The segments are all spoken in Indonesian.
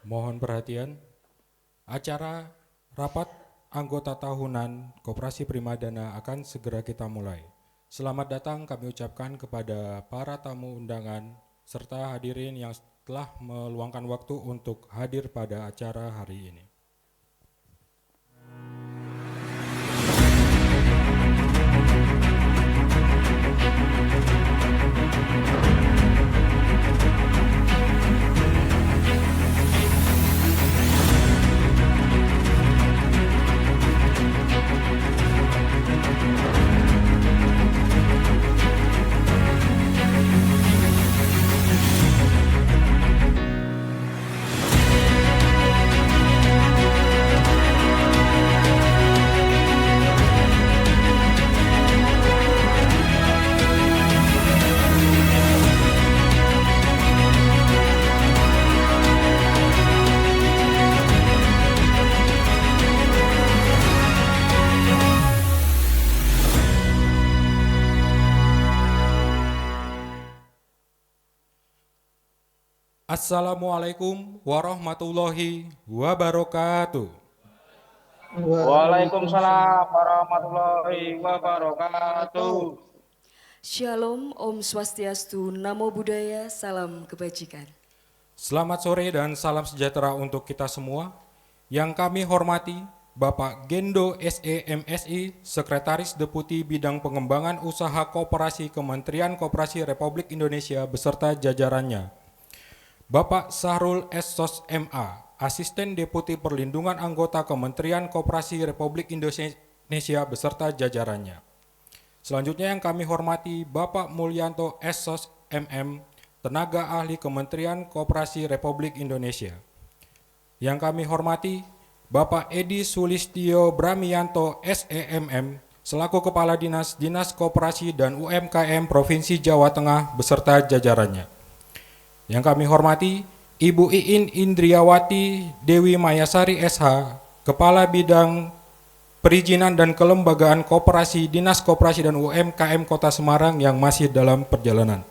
Mohon perhatian, acara rapat anggota tahunan Koperasi Primadana akan segera kita mulai. Selamat datang kami ucapkan kepada para tamu undangan serta hadirin yang telah meluangkan waktu untuk hadir pada acara hari ini. Assalamualaikum warahmatullahi wabarakatuh. Waalaikumsalam warahmatullahi wabarakatuh. Shalom, Om Swastiastu, Namo Buddhaya, Salam Kebajikan. Selamat sore dan salam sejahtera untuk kita semua. Yang kami hormati Bapak Gendo SE MSI, Sekretaris Deputi Bidang Pengembangan Usaha Koperasi Kementerian Koperasi Republik Indonesia beserta jajarannya. Bapak Sahrul S.Sos MA, Asisten Deputi Perlindungan Anggota Kementerian Koperasi Republik Indonesia beserta jajarannya. Selanjutnya yang kami hormati Bapak Mulyanto S.Sos MM, Tenaga Ahli Kementerian Koperasi Republik Indonesia. Yang kami hormati Bapak Edi Sulistyo Bramianto SEMM, selaku Kepala Dinas Koperasi dan UMKM Provinsi Jawa Tengah beserta jajarannya. Yang kami hormati Ibu Iin Indriawati Dewi Mayasari SH, Kepala Bidang Perizinan dan Kelembagaan Koperasi Dinas Koperasi dan UMKM Kota Semarang yang masih dalam perjalanan.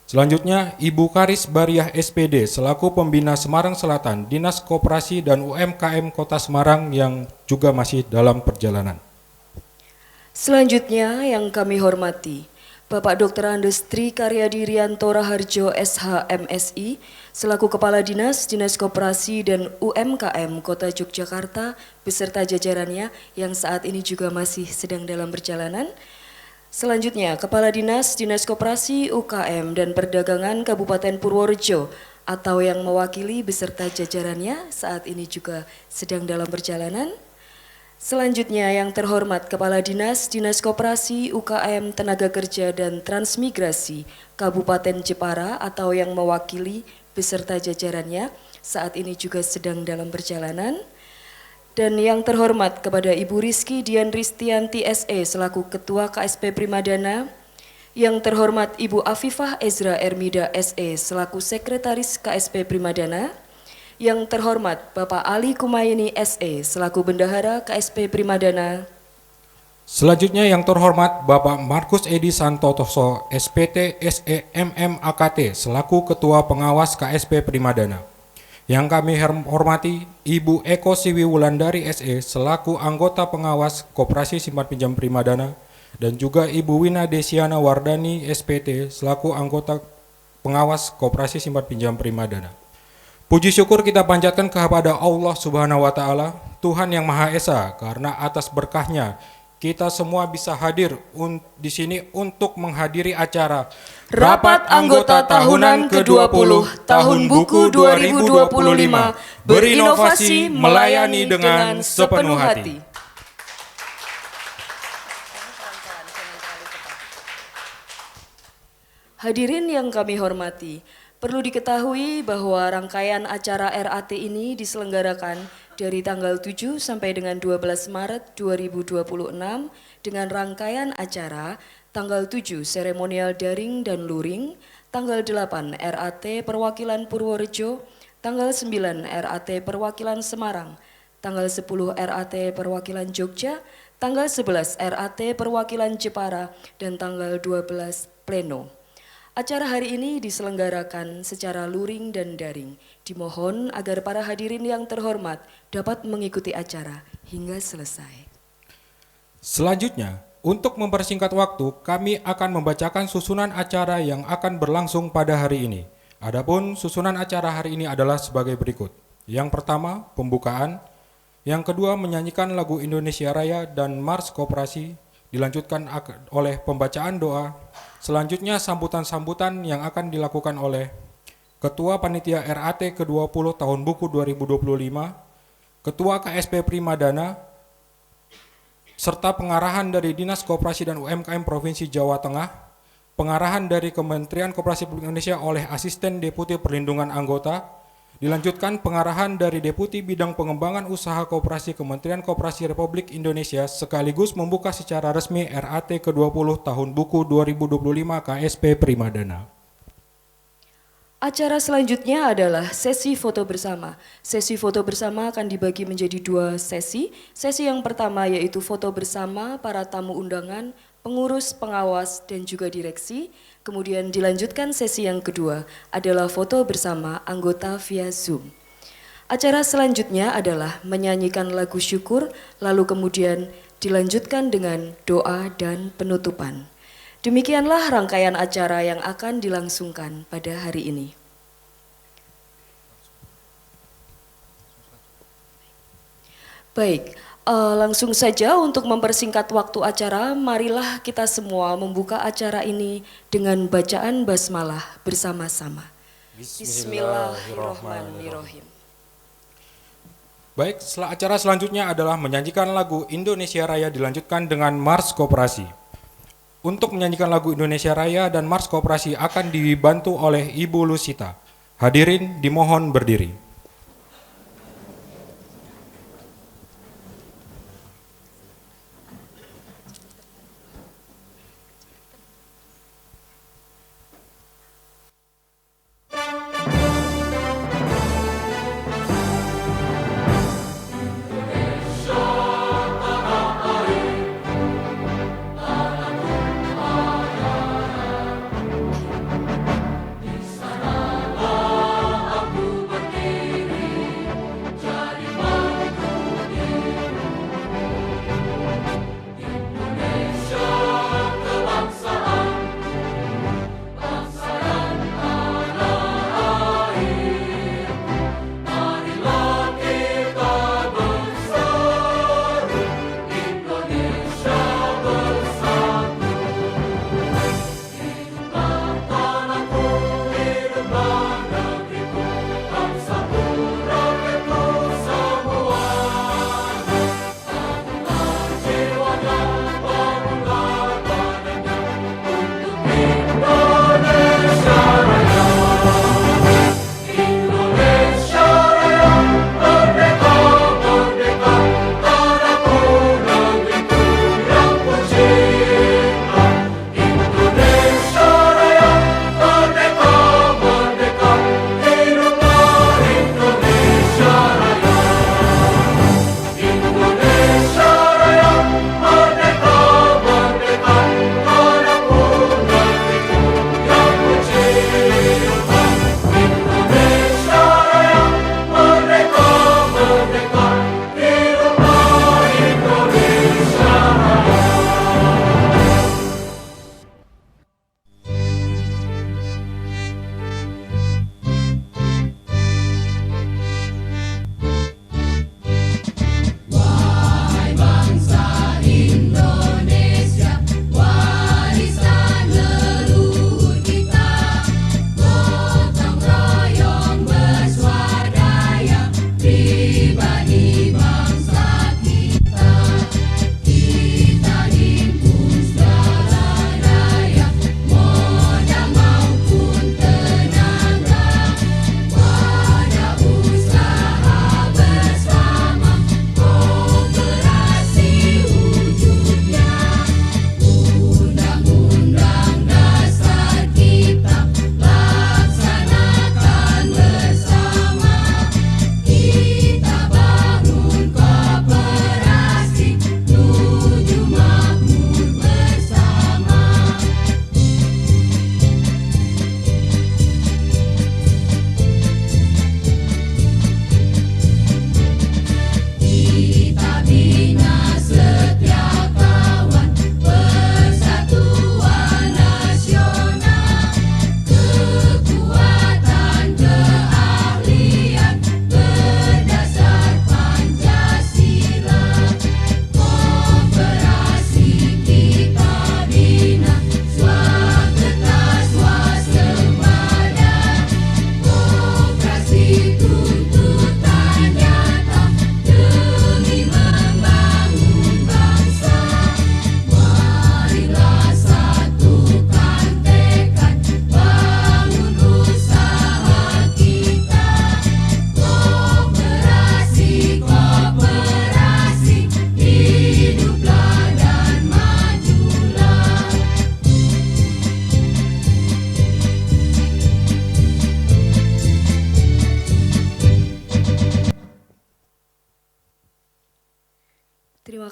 Selanjutnya Ibu Karis Bariah SPD selaku Pembina Semarang Selatan Dinas Koperasi dan UMKM Kota Semarang yang juga masih dalam perjalanan. Selanjutnya yang kami hormati Bapak Dr. Andes Tri Karyadi Rianto Raharjo SH MSI selaku Kepala Dinas Koperasi dan UMKM Kota Yogyakarta beserta jajarannya yang saat ini juga masih sedang dalam perjalanan. Selanjutnya Kepala Dinas Koperasi UKM dan Perdagangan Kabupaten Purworejo atau yang mewakili beserta jajarannya saat ini juga sedang dalam perjalanan. Selanjutnya yang terhormat Kepala Dinas Koperasi UKM Tenaga Kerja dan Transmigrasi Kabupaten Jepara atau yang mewakili beserta jajarannya saat ini juga sedang dalam perjalanan. Dan yang terhormat kepada Ibu Rizky Dian Ristianti SE selaku Ketua KSP Primadana. Yang terhormat Ibu Afifah Ezra Ermida SE selaku Sekretaris KSP Primadana. Yang terhormat Bapak Ali Kumayeni SE selaku Bendahara KSP Primadana. Selanjutnya yang terhormat Bapak Markus Edi Santoso SPT SEMM AKT selaku Ketua Pengawas KSP Primadana. Yang kami hormati Ibu Eko Siwi Wulandari SE selaku Anggota Pengawas Koperasi Simpan Pinjam Primadana dan juga Ibu Wina Desiana Wardani SPT selaku Anggota Pengawas Koperasi Simpan Pinjam Primadana. Puji syukur kita panjatkan kepada Allah Subhanahu wa Ta'ala, Tuhan yang Maha Esa, karena atas berkahnya kita semua bisa hadir di sini untuk menghadiri acara Rapat Anggota Tahunan ke-20 Tahun Buku 2025 berinovasi melayani dengan sepenuh hati. Hadirin yang kami hormati, perlu diketahui bahwa rangkaian acara RAT ini diselenggarakan dari tanggal 7 sampai dengan 12 Maret 2026 dengan rangkaian acara tanggal 7 seremonial daring dan luring, tanggal 8 RAT Perwakilan Purworejo, tanggal 9 RAT Perwakilan Semarang, tanggal 10 RAT Perwakilan Jogja, tanggal 11 RAT Perwakilan Jepara, dan tanggal 12 Pleno. Acara hari ini diselenggarakan secara luring dan daring. Dimohon agar para hadirin yang terhormat dapat mengikuti acara hingga selesai. Selanjutnya, untuk mempersingkat waktu, kami akan membacakan susunan acara yang akan berlangsung pada hari ini. Adapun susunan acara hari ini adalah sebagai berikut. Yang pertama, pembukaan. Yang kedua, menyanyikan lagu Indonesia Raya dan Mars Koperasi, dilanjutkan oleh pembacaan doa. Selanjutnya, sambutan-sambutan yang akan dilakukan oleh Ketua Panitia RAT ke-20 Tahun Buku 2025, Ketua KSP Primadana, serta pengarahan dari Dinas Koperasi dan UMKM Provinsi Jawa Tengah, pengarahan dari Kementerian Koperasi Republik Indonesia oleh Asisten Deputi Perlindungan Anggota, dilanjutkan pengarahan dari Deputi Bidang Pengembangan Usaha Koperasi Kementerian Koperasi Republik Indonesia sekaligus membuka secara resmi RAT ke-20 Tahun Buku 2025 KSP Primadana. Acara selanjutnya adalah sesi foto bersama. Sesi foto bersama akan dibagi menjadi 2 sesi. Sesi yang pertama yaitu foto bersama para tamu undangan, pengurus, pengawas, dan juga direksi. Kemudian dilanjutkan sesi yang kedua adalah foto bersama anggota via Zoom. Acara selanjutnya adalah menyanyikan lagu syukur, lalu kemudian dilanjutkan dengan doa dan penutupan. Demikianlah rangkaian acara yang akan dilangsungkan pada hari ini. Baik, langsung saja untuk mempersingkat waktu acara, marilah kita semua membuka acara ini dengan bacaan basmalah bersama-sama. Bismillahirrahmanirrahim. Baik, acara selanjutnya adalah menyanyikan lagu Indonesia Raya dilanjutkan dengan Mars Koperasi. Untuk menyanyikan lagu Indonesia Raya dan Mars Koperasi akan dibantu oleh Ibu Lusita. Hadirin dimohon berdiri. Aku berdiri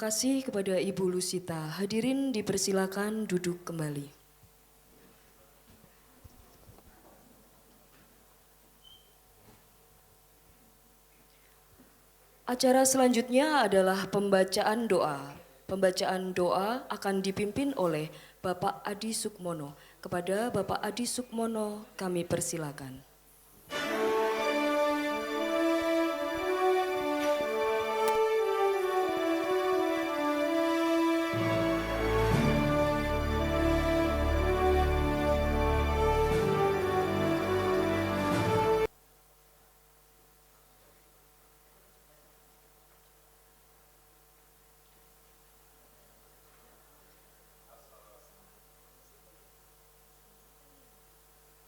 kasih kepada Ibu Lusita. Hadirin dipersilakan duduk kembali. Acara selanjutnya adalah pembacaan doa. Pembacaan doa akan dipimpin oleh Bapak Adi Sukmono. Kepada Bapak Adi Sukmono kami persilakan.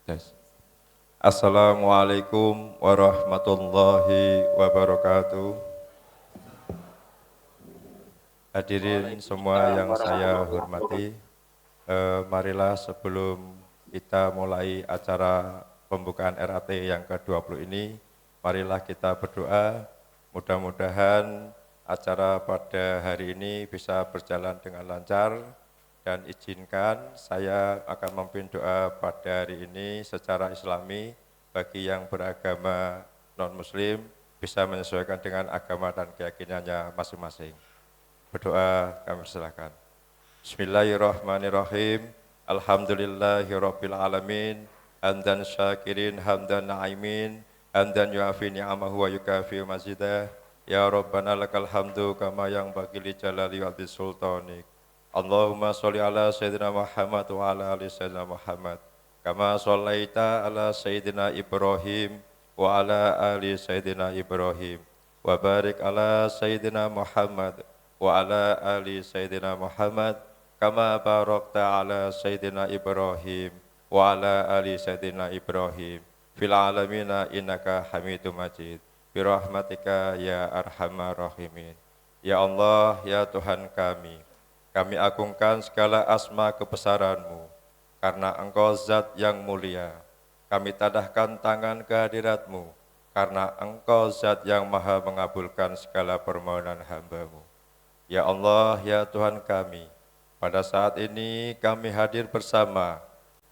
Yes. Assalamualaikum warahmatullahi wabarakatuh. Hadirin semua yang saya hormati, marilah sebelum kita mulai acara pembukaan RAT yang ke-20 ini, marilah kita berdoa, mudah-mudahan acara pada hari ini bisa berjalan dengan lancar, dan izinkan saya akan memimpin doa pada hari ini secara islami bagi yang beragama non-muslim bisa menyesuaikan dengan agama dan keyakinannya masing-masing. Berdoa kami silakan. Bismillahirrahmanirrahim. Alhamdulillahirabbil alamin. Hamdan syakirin, hamdan na'imin, hamdan yuafi ni'amahu wa yukafi mazidah. Ya Rabbana lakal hamdu kama yang bagi li jalali wa bisultanik. Allahumma sholli ala Sayyidina Muhammad wa ala ali Sayyidina Muhammad. Kama shollaita ala Sayyidina Ibrahim wa ala ali Sayyidina Ibrahim. Wa barik ala Sayyidina Muhammad wa ala ali Sayyidina Muhammad. Kama barakta ala Sayyidina Ibrahim wa ala ali Sayyidina Ibrahim. Fil alamina innaka hamidum majid. Birahmatika ya arhamar rahimin. Ya Allah, ya Tuhan kami agungkan segala asma kebesaran-Mu, karena Engkau zat yang mulia. Kami tadahkan tangan kehadirat-Mu, karena Engkau zat yang maha mengabulkan segala permohonan hamba-Mu. Ya Allah, ya Tuhan kami, pada saat ini kami hadir bersama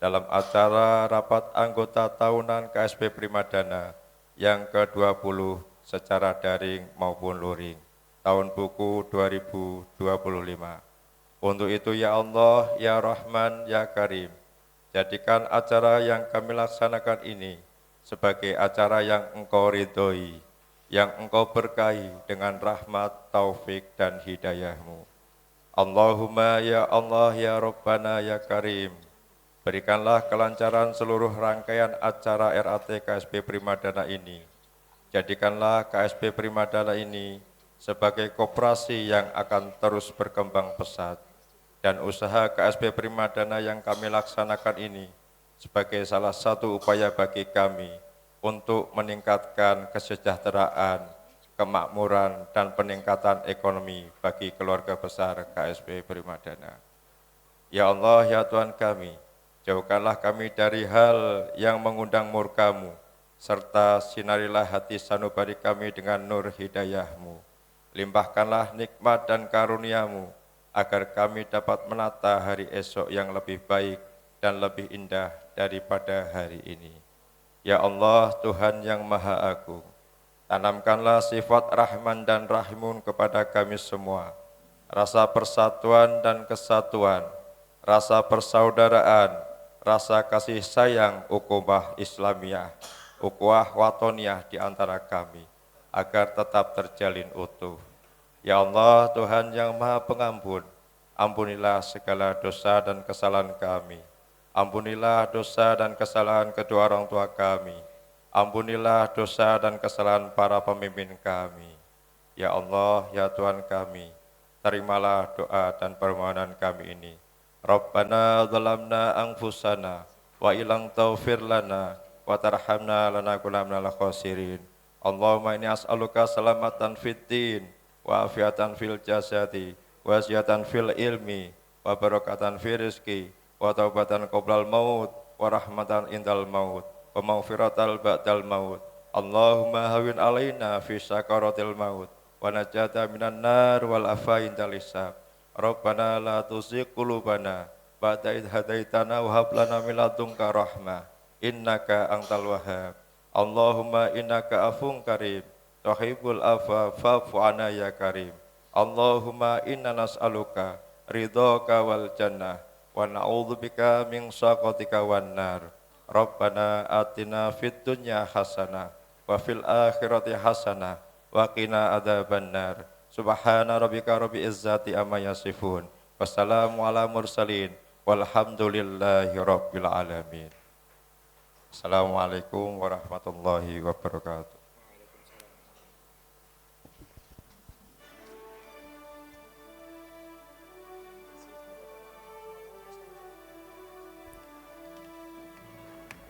dalam acara rapat anggota tahunan KSP Primadana yang ke-20 secara daring maupun luring, tahun buku 2025. Untuk itu ya Allah, ya Rahman, ya Karim, jadikan acara yang kami laksanakan ini sebagai acara yang Engkau ridhoi, yang Engkau berkahi dengan rahmat, taufik, dan hidayah-Mu. Allahumma ya Allah, ya Rabbana, ya Karim, berikanlah kelancaran seluruh rangkaian acara RAT KSP Primadana ini. Jadikanlah KSP Primadana ini sebagai koperasi yang akan terus berkembang pesat, dan usaha KSP Primadana yang kami laksanakan ini sebagai salah satu upaya bagi kami untuk meningkatkan kesejahteraan, kemakmuran, dan peningkatan ekonomi bagi keluarga besar KSP Primadana. Ya Allah, ya Tuhan kami, jauhkanlah kami dari hal yang mengundang murka-Mu, serta sinarilah hati sanubari kami dengan nur hidayah-Mu. Limpahkanlah nikmat dan karunia-Mu, agar kami dapat menata hari esok yang lebih baik dan lebih indah daripada hari ini. Ya Allah, Tuhan yang Maha Agung, tanamkanlah sifat Rahman dan Rahimun kepada kami semua, rasa persatuan dan kesatuan, rasa persaudaraan, rasa kasih sayang ukhuwah Islamiyah, ukhuwah watoniyah di antara kami, agar tetap terjalin utuh. Ya Allah, Tuhan yang Maha Pengampun, ampunilah segala dosa dan kesalahan kami. Ampunilah dosa dan kesalahan kedua orang tua kami. Ampunilah dosa dan kesalahan para pemimpin kami. Ya Allah, ya Tuhan kami, terimalah doa dan permohonan kami ini. Rabbana zalamna anfusana wa ilang taufir lana wa tarhamna lanakunanna minal khosirin. Allahumma inni as'aluka salamatan fid din wa afiatan fil jasadi wa ziyatan fil ilmi wa barakatan fil rizki wa taubatan qoblal maut wa rahmatan indal maut wa maghfiratal ba'dal maut. Allahumma hawin alaina fi sakaratil maut wa najata minan nar wal afa indal hisab. Rabbana la tuzigh qulubana ba'da idh hadaitana wa hab lana min ladunka rahmah innaka antal wahhab. Allahumma innaka afun karim tuhibbul afwa fa'fu anna ya karim. Allahumma inna nas'aluka ridhaka wal jannah wa na'udzubika min sakhatika wan nar. Rabbana atina fid dunya hasanah wa fil akhirati hasanah wa qina adzabannar. Subhana rabbika rabbil izzati amma yasifun. Wassalamu ala mursalin walhamdulillahi rabbil alamin. Assalamualaikum warahmatullahi wabarakatuh.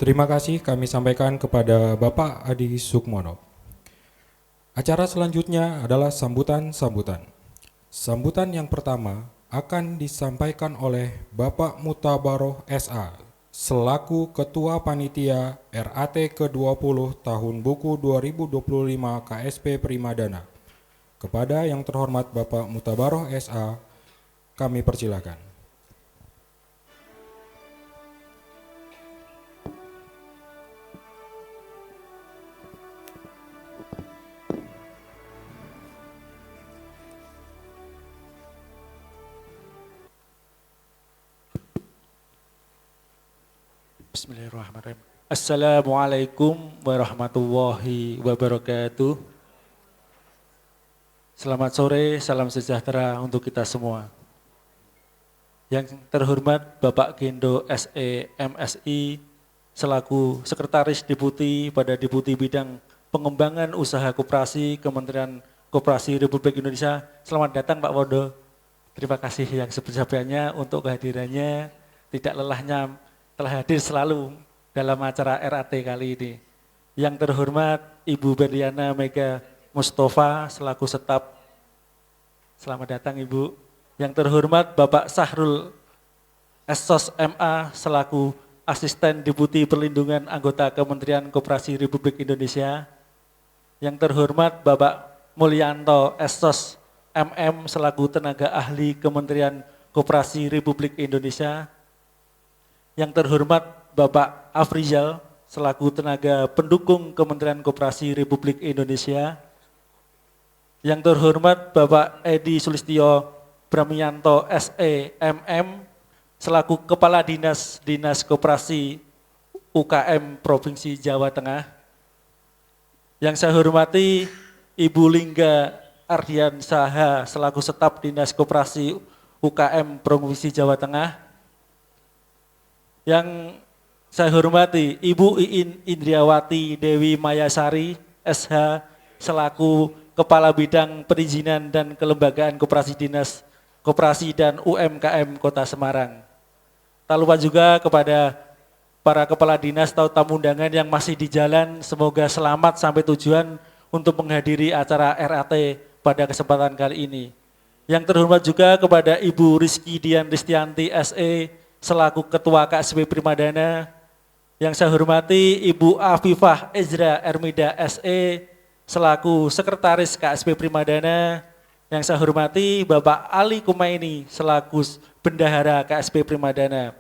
Terima kasih kami sampaikan kepada Bapak Adi Sukmono. Acara selanjutnya adalah sambutan-sambutan. Sambutan yang pertama akan disampaikan oleh Bapak Mutabaroh SA selaku Ketua Panitia RAT ke-20 tahun buku 2025 KSP Primadana. Kepada yang terhormat Bapak Mutabaroh SA, kami persilakan. Bismillahirrahmanirrahim. Assalamualaikum warahmatullahi wabarakatuh. Selamat sore, salam sejahtera untuk kita semua. Yang terhormat Bapak Gendo SE MSI selaku Sekretaris Deputi pada Deputi Bidang Pengembangan Usaha Koperasi Kementerian Koperasi Republik Indonesia. Selamat datang Pak Wondo. Terima kasih yang sebesar-besarnya untuk kehadirannya, tidak lelahnya telah hadir selalu dalam acara RAT kali ini. Yang terhormat Ibu Berliana Mega Mustafa selaku staf. Selamat datang Ibu. Yang terhormat Bapak Sahrul Essos MA selaku Asisten Deputi Perlindungan Anggota Kementerian Koperasi Republik Indonesia. Yang terhormat Bapak Mulyanto Essos MM selaku Tenaga Ahli Kementerian Koperasi Republik Indonesia. Yang terhormat Bapak Afrizal selaku Tenaga Pendukung Kementerian Koperasi Republik Indonesia. Yang terhormat Bapak Edi Sulistyo Bramianto SE MM selaku Kepala Dinas Koperasi UKM Provinsi Jawa Tengah. Yang saya hormati Ibu Lingga Ardian Saha selaku Staf Dinas Koperasi UKM Provinsi Jawa Tengah. Yang saya hormati Ibu Iin Indriawati Dewi Mayasari SH selaku Kepala Bidang Perizinan dan Kelembagaan Koperasi Dinas Koperasi dan UMKM Kota Semarang. Tak lupa juga kepada para kepala dinas atau tamu undangan yang masih di jalan, semoga selamat sampai tujuan untuk menghadiri acara RAT pada kesempatan kali ini. Yang terhormat juga kepada Ibu Rizky Dian Ristianti SE selaku Ketua KSP Primadana. Yang saya hormati Ibu Afifah Ezra Ermida SE selaku Sekretaris KSP Primadana. Yang saya hormati Bapak Ali Kumaini selaku Bendahara KSP Primadana.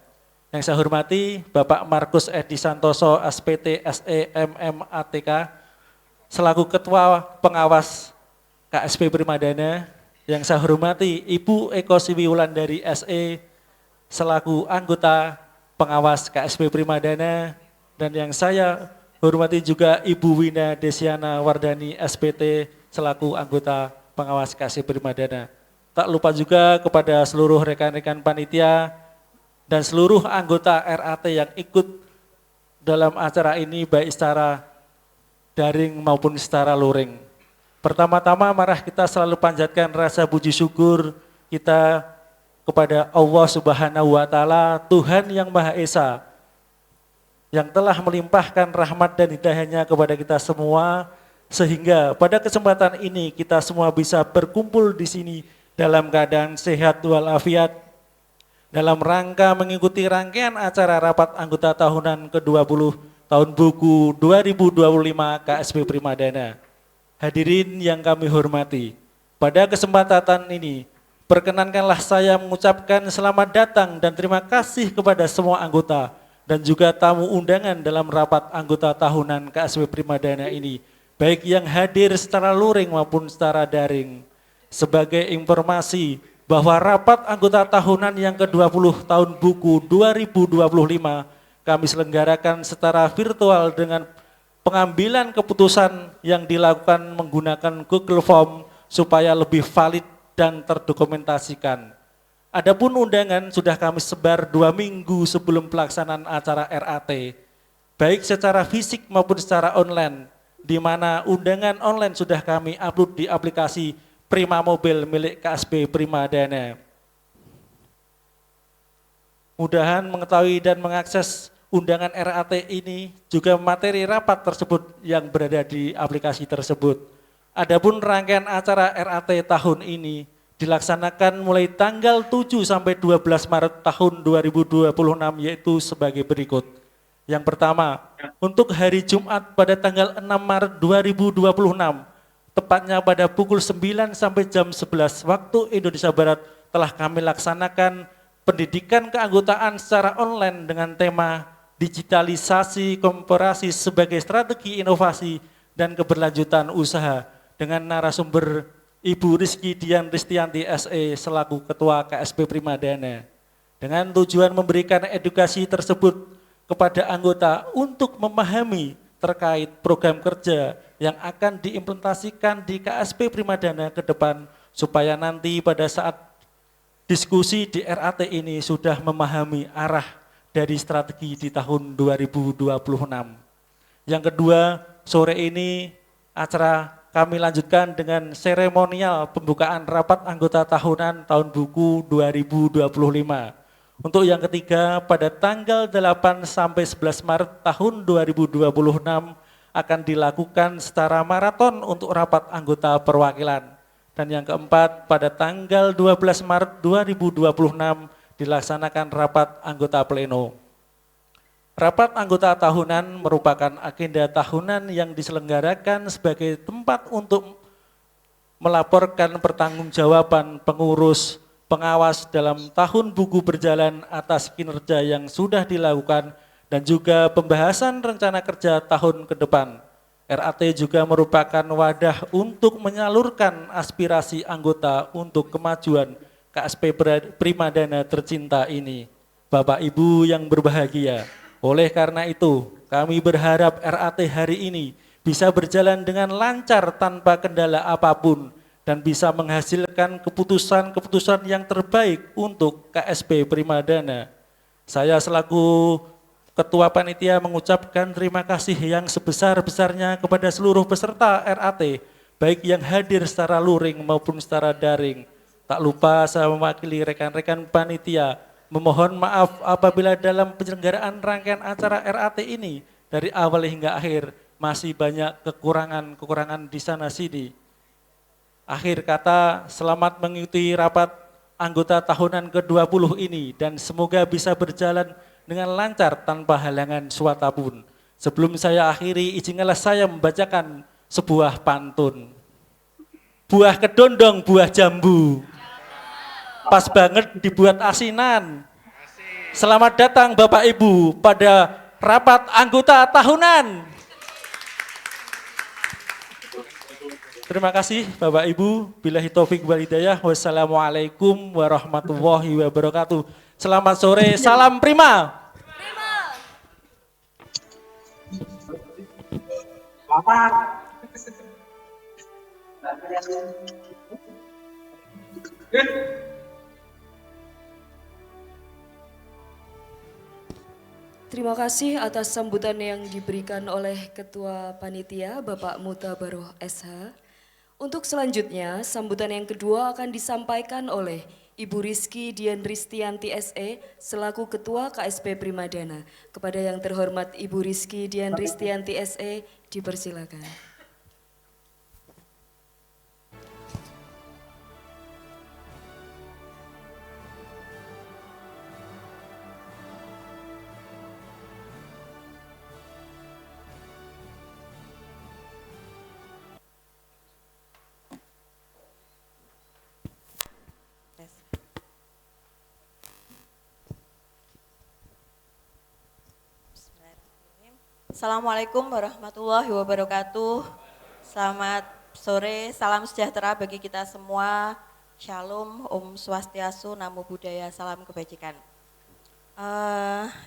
Yang saya hormati Bapak Markus Edi Santoso SPT SEMM ATK selaku Ketua Pengawas KSP Primadana. Yang saya hormati Ibu Eko Siwi Wulandari SE selaku anggota pengawas KSP Primadana. Dan yang saya hormati juga Ibu Wina Desiana Wardani SPT selaku anggota pengawas KSP Primadana. Tak lupa juga kepada seluruh rekan-rekan panitia dan seluruh anggota RAT yang ikut dalam acara ini baik secara daring maupun secara luring. Pertama-tama marah kita selalu panjatkan rasa puji syukur kita kepada Allah Subhanahu wa Ta'ala, Tuhan yang Maha Esa, yang telah melimpahkan rahmat dan hidayahnya kepada kita semua, sehingga pada kesempatan ini kita semua bisa berkumpul di sini dalam keadaan sehat walafiat, dalam rangka mengikuti rangkaian acara rapat anggota tahunan ke-20 tahun buku 2025 KSP Primadana. Hadirin yang kami hormati, Pada kesempatan ini, perkenankanlah saya mengucapkan selamat datang dan terima kasih kepada semua anggota dan juga tamu undangan dalam rapat anggota tahunan KSP Primadana ini, baik yang hadir secara luring maupun secara daring. Sebagai informasi bahwa rapat anggota tahunan yang ke-20 tahun buku 2025 kami selenggarakan secara virtual dengan pengambilan keputusan yang dilakukan menggunakan Google Form supaya lebih valid dan terdokumentasikan. Adapun undangan sudah kami sebar 2 minggu sebelum pelaksanaan acara RAT, baik secara fisik maupun secara online, di mana undangan online sudah kami upload di aplikasi Prima Mobil milik KSP Primadana. Mudahan mengetahui dan mengakses undangan RAT ini juga materi rapat tersebut yang berada di aplikasi tersebut. Adapun rangkaian acara RAT tahun ini dilaksanakan mulai tanggal 7 sampai 12 Maret tahun 2026 yaitu sebagai berikut. Yang pertama, untuk hari Jumat pada tanggal 6 Maret 2026, tepatnya pada pukul 9 sampai jam 11 waktu Indonesia Barat telah kami laksanakan pendidikan keanggotaan secara online dengan tema digitalisasi koperasi sebagai strategi inovasi dan keberlanjutan usaha dengan narasumber Ibu Rizky Dian Ristianti SE selaku Ketua KSP Primadana. Dengan tujuan memberikan edukasi tersebut kepada anggota untuk memahami terkait program kerja yang akan diimplementasikan di KSP Primadana ke depan supaya nanti pada saat diskusi di RAT ini sudah memahami arah dari strategi di tahun 2026. Yang kedua, sore ini acara kami lanjutkan dengan seremonial pembukaan rapat anggota tahunan tahun buku 2025. Untuk yang ketiga, pada tanggal 8 sampai 11 Maret tahun 2026 akan dilakukan secara maraton untuk rapat anggota perwakilan. Dan yang keempat, pada tanggal 12 Maret 2026 dilaksanakan rapat anggota pleno. Rapat anggota tahunan merupakan agenda tahunan yang diselenggarakan sebagai tempat untuk melaporkan pertanggungjawaban pengurus pengawas dalam tahun buku berjalan atas kinerja yang sudah dilakukan dan juga pembahasan rencana kerja tahun ke depan. RAT juga merupakan wadah untuk menyalurkan aspirasi anggota untuk kemajuan KSP Primadana tercinta ini. Bapak Ibu yang berbahagia, oleh karena itu kami berharap RAT hari ini bisa berjalan dengan lancar tanpa kendala apapun dan bisa menghasilkan keputusan-keputusan yang terbaik untuk KSP Primadana. Saya selaku Ketua Panitia mengucapkan terima kasih yang sebesar-besarnya kepada seluruh peserta RAT, baik yang hadir secara luring maupun secara daring. Tak lupa saya mewakili rekan-rekan panitia memohon maaf apabila dalam penyelenggaraan rangkaian acara RAT ini dari awal hingga akhir masih banyak kekurangan-kekurangan di sana sini. Akhir kata, selamat mengikuti rapat anggota tahunan ke-20 ini dan semoga bisa berjalan dengan lancar tanpa halangan suatu pun. Sebelum saya akhiri, izinkanlah saya membacakan sebuah pantun. Buah kedondong, buah jambu. Pas banget dibuat asinan. Selamat datang Bapak Ibu pada rapat anggota tahunan. Terima kasih Bapak Ibu. Billahi taufik wal hidayah. Wassalamualaikum warahmatullahi wabarakatuh. Selamat sore, salam Prima. Terima kasih atas sambutan yang diberikan oleh Ketua Panitia Bapak Mutabaroh SH. Untuk selanjutnya, sambutan yang kedua akan disampaikan oleh Ibu Rizky Dian Ristianti SE selaku Ketua KSP Primadana. Kepada yang terhormat Ibu Rizky Dian Ristianti SE, dipersilakan. Assalamualaikum warahmatullahi wabarakatuh. Selamat sore, salam sejahtera bagi kita semua. Shalom, Om Swastiastu, Namo Buddhaya, salam kebajikan.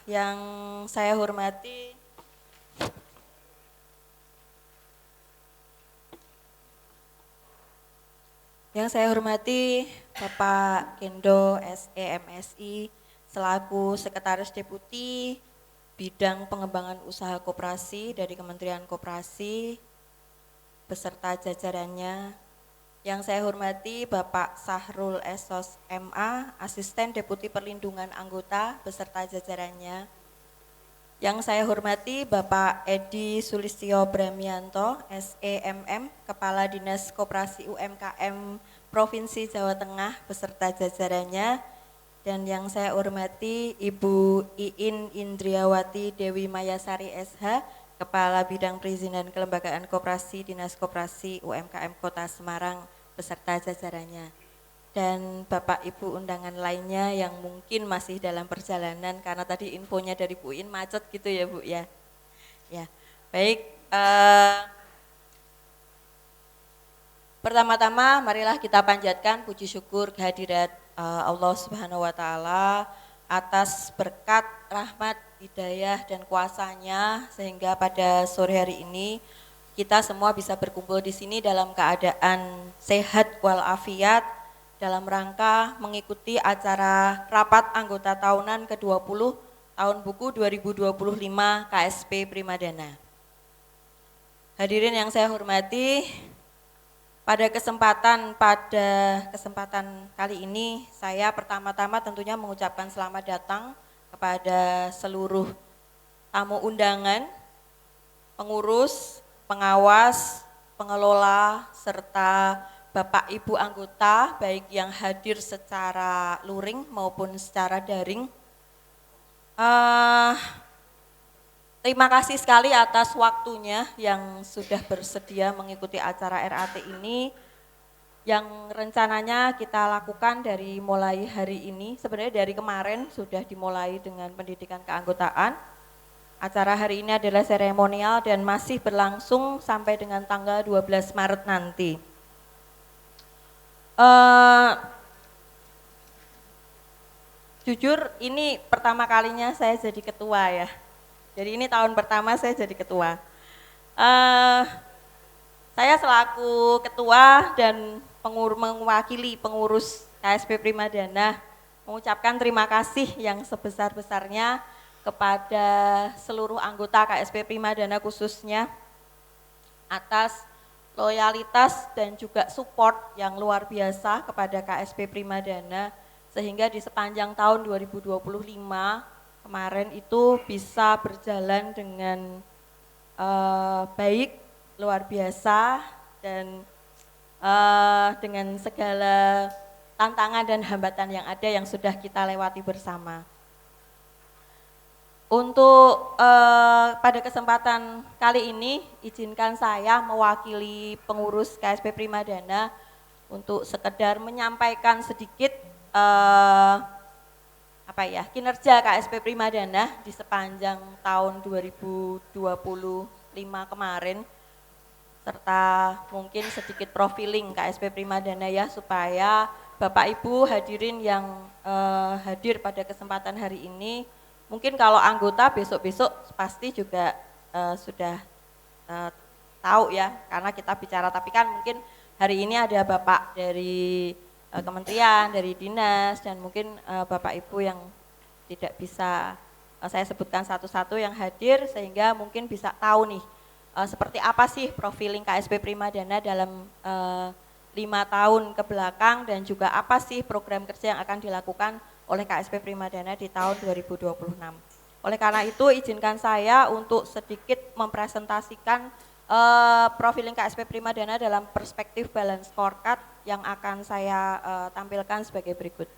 Yang saya hormati Bapak Gendo SE/MSI selaku Sekretaris Deputi Bidang Pengembangan Usaha Koperasi dari Kementerian Koperasi beserta jajarannya. Yang saya hormati Bapak Sahrul Esos MA, Asisten Deputi Perlindungan Anggota beserta jajarannya. Yang saya hormati Bapak Edi Sulistyo Bramianto, SEMM, Kepala Dinas Koperasi UMKM Provinsi Jawa Tengah beserta jajarannya. Dan yang saya hormati Ibu Iin Indriawati Dewi Mayasari SH, Kepala Bidang Perizinan Kelembagaan Koperasi Dinas Koperasi UMKM Kota Semarang beserta jajarannya. Dan Bapak Ibu undangan lainnya yang mungkin masih dalam perjalanan karena tadi infonya dari Bu In macet gitu ya Bu ya. Ya, baik. Pertama-tama marilah kita panjatkan puji syukur kehadirat Allah Subhanahu wa taala atas berkat, rahmat, hidayah dan kuasanya sehingga pada sore hari ini kita semua bisa berkumpul di sini dalam keadaan sehat walafiat dalam rangka mengikuti acara rapat anggota tahunan ke-20 tahun buku 2025 KSP Primadana. Hadirin yang saya hormati, pada kesempatan kali ini saya pertama-tama tentunya mengucapkan selamat datang kepada seluruh tamu undangan, pengurus, pengawas, pengelola, serta Bapak Ibu anggota baik yang hadir secara luring maupun secara daring. Terima kasih sekali atas waktunya yang sudah bersedia mengikuti acara RAT ini yang rencananya kita lakukan dari mulai hari ini. Sebenarnya dari kemarin sudah dimulai dengan pendidikan keanggotaan. Acara hari ini adalah seremonial dan masih berlangsung sampai dengan tanggal 12 Maret nanti. Jujur ini pertama kalinya saya jadi ketua ya. Jadi ini tahun pertama saya jadi ketua. Saya selaku ketua dan mewakili pengurus KSP Primadana mengucapkan terima kasih yang sebesar-besarnya kepada seluruh anggota KSP Primadana khususnya atas loyalitas dan juga support yang luar biasa kepada KSP Primadana sehingga di sepanjang tahun 2025 kemarin itu bisa berjalan dengan baik, luar biasa dan dengan segala tantangan dan hambatan yang ada yang sudah kita lewati bersama. Untuk pada kesempatan kali ini izinkan saya mewakili pengurus KSP Primadana untuk sekedar menyampaikan sedikit kinerja KSP Primadana di sepanjang tahun 2025 kemarin serta mungkin sedikit profiling KSP Primadana ya supaya Bapak Ibu hadirin yang hadir pada kesempatan hari ini. Mungkin kalau anggota besok-besok pasti juga sudah tahu ya karena kita bicara, tapi kan mungkin hari ini ada Bapak dari kementerian, dari dinas dan mungkin Bapak Ibu yang tidak bisa saya sebutkan satu-satu yang hadir sehingga mungkin bisa tahu nih seperti apa sih profiling KSP Primadana dalam 5 tahun ke belakang dan juga apa sih program kerja yang akan dilakukan oleh KSP Primadana di tahun 2026. Oleh karena itu izinkan saya untuk sedikit mempresentasikan profiling KSP Primadana dalam perspektif balance scorecard yang akan saya tampilkan sebagai berikut.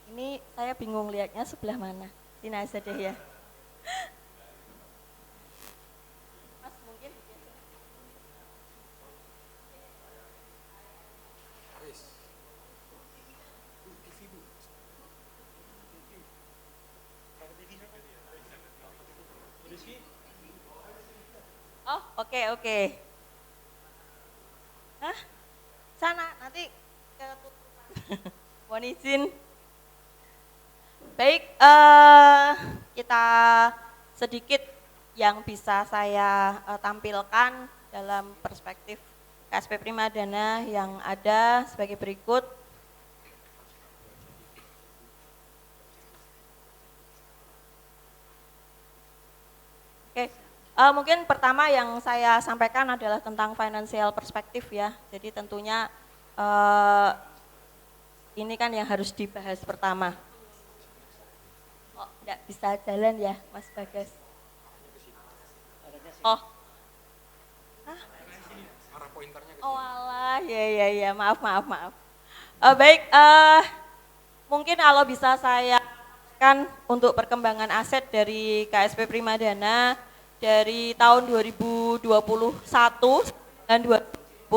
Ini saya bingung lihatnya sebelah mana. Sini aja deh ya. Mas mungkin Oke. Hah? Sana nanti ke mohon izin. Baik, kita sedikit yang bisa saya tampilkan dalam perspektif KSP Primadana yang ada sebagai berikut. Oke, mungkin pertama yang saya sampaikan adalah tentang financial perspektif ya. Jadi tentunya ini kan yang harus dibahas pertama. Oh, enggak bisa jalan ya, Mas Bagas. Oh. Hah? Oh alah, ya, maaf. Baik, mungkin kalau bisa saya kan untuk perkembangan aset dari KSP Primadana dari tahun 2021 dan 2025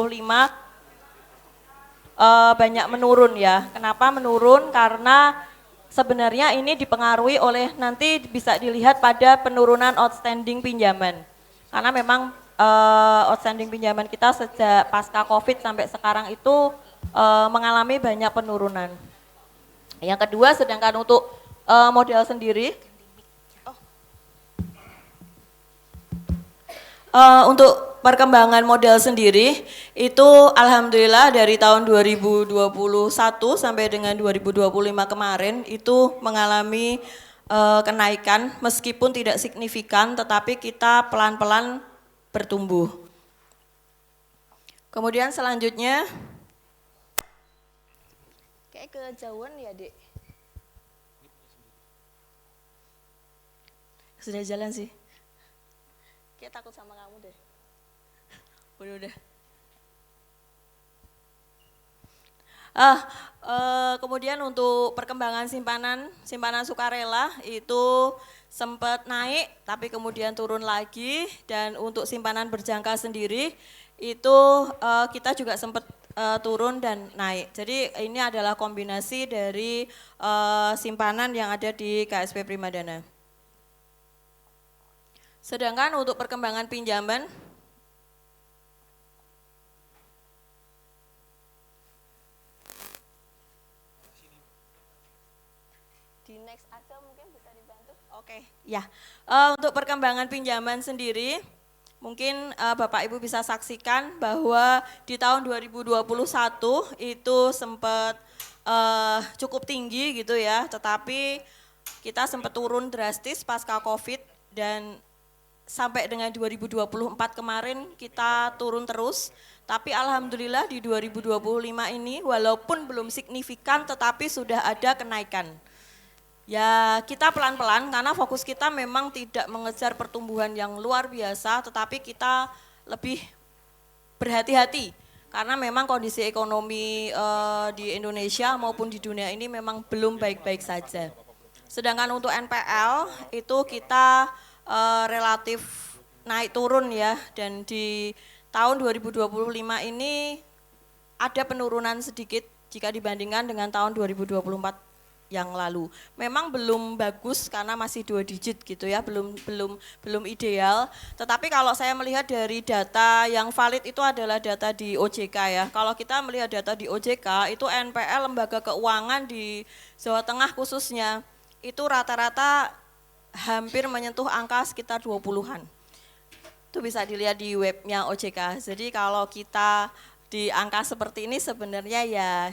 banyak menurun ya. Kenapa menurun? Karena sebenarnya ini dipengaruhi oleh nanti bisa dilihat pada penurunan outstanding pinjaman. Karena memang outstanding pinjaman kita sejak pasca COVID sampai sekarang itu mengalami banyak penurunan. Yang kedua, sedangkan untuk modal sendiri, untuk perkembangan modal sendiri itu alhamdulillah dari tahun 2021 sampai dengan 2025 kemarin itu mengalami kenaikan meskipun tidak signifikan tetapi kita pelan-pelan bertumbuh. Kemudian selanjutnya kayak kejauhan ya, Dek. Sudah jalan sih. Kayak takut sama kamu deh. Udah. Kemudian untuk perkembangan simpanan sukarela itu sempat naik tapi kemudian turun lagi, dan untuk simpanan berjangka sendiri itu kita juga sempat turun dan naik. Jadi ini adalah kombinasi dari simpanan yang ada di KSP Primadana. Sedangkan untuk perkembangan pinjaman di next aja mungkin bisa dibantu. Oke, ya. Untuk perkembangan pinjaman sendiri, mungkin Bapak Ibu bisa saksikan bahwa di tahun 2021 itu sempat cukup tinggi gitu ya, tetapi kita sempat turun drastis pasca COVID dan sampai dengan 2024 kemarin kita turun terus, tapi alhamdulillah di 2025 ini walaupun belum signifikan tetapi sudah ada kenaikan. Ya kita pelan-pelan karena fokus kita memang tidak mengejar pertumbuhan yang luar biasa, tetapi kita lebih berhati-hati karena memang kondisi ekonomi di Indonesia maupun di dunia ini memang belum baik-baik saja. Sedangkan untuk NPL itu kita relatif naik turun ya, dan di tahun 2025 ini ada penurunan sedikit jika dibandingkan dengan tahun 2024 yang lalu. Memang belum bagus karena masih 2 digit gitu ya, belum ideal. Tetapi kalau saya melihat dari data yang valid itu adalah data di OJK ya. Kalau kita melihat data di OJK itu NPL lembaga keuangan di Jawa Tengah khususnya itu rata-rata hampir menyentuh angka sekitar 20-an. Itu bisa dilihat di webnya OJK. Jadi kalau kita di angka seperti ini sebenarnya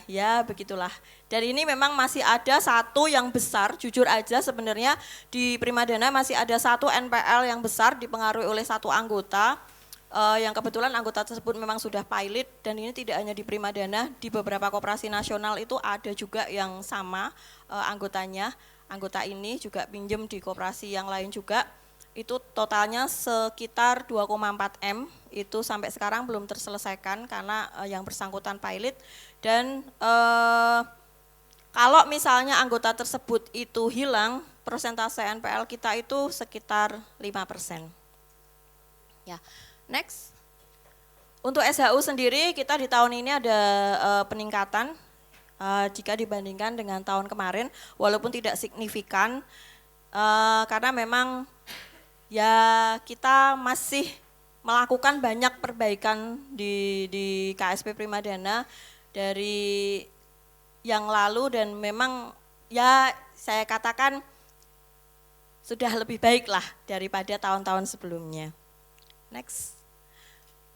ya begitulah. Dan ini memang masih ada satu yang besar, jujur aja sebenarnya di Primadana masih ada satu NPL yang besar dipengaruhi oleh satu anggota, yang kebetulan anggota tersebut memang sudah pilot, dan ini tidak hanya di Primadana, di beberapa koperasi nasional itu ada juga yang sama anggotanya. Anggota ini juga pinjem di koperasi yang lain juga, itu totalnya sekitar 2,4 M, itu sampai sekarang belum terselesaikan karena yang bersangkutan pilot, dan kalau misalnya anggota tersebut itu hilang, persentase NPL kita itu sekitar 5%. Ya, next. Untuk SHU sendiri kita di tahun ini ada peningkatan jika dibandingkan dengan tahun kemarin, walaupun tidak signifikan karena memang ya kita masih melakukan banyak perbaikan di KSP Primadana dari yang lalu dan memang ya saya katakan sudah lebih baik lah daripada tahun-tahun sebelumnya. Next.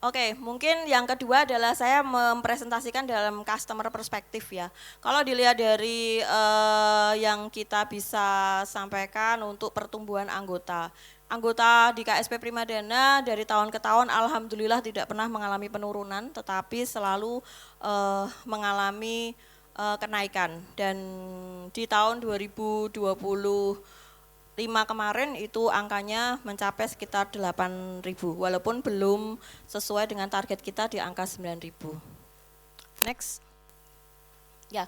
Oke, mungkin yang kedua adalah saya mempresentasikan dalam customer perspektif ya. Kalau dilihat dari yang kita bisa sampaikan untuk pertumbuhan anggota. Anggota di KSP Primadana dari tahun ke tahun alhamdulillah tidak pernah mengalami penurunan, tetapi selalu mengalami kenaikan. Dan di tahun 2025 kemarin itu angkanya mencapai sekitar 8.000 walaupun belum sesuai dengan target kita di angka 9.000. Next. Ya,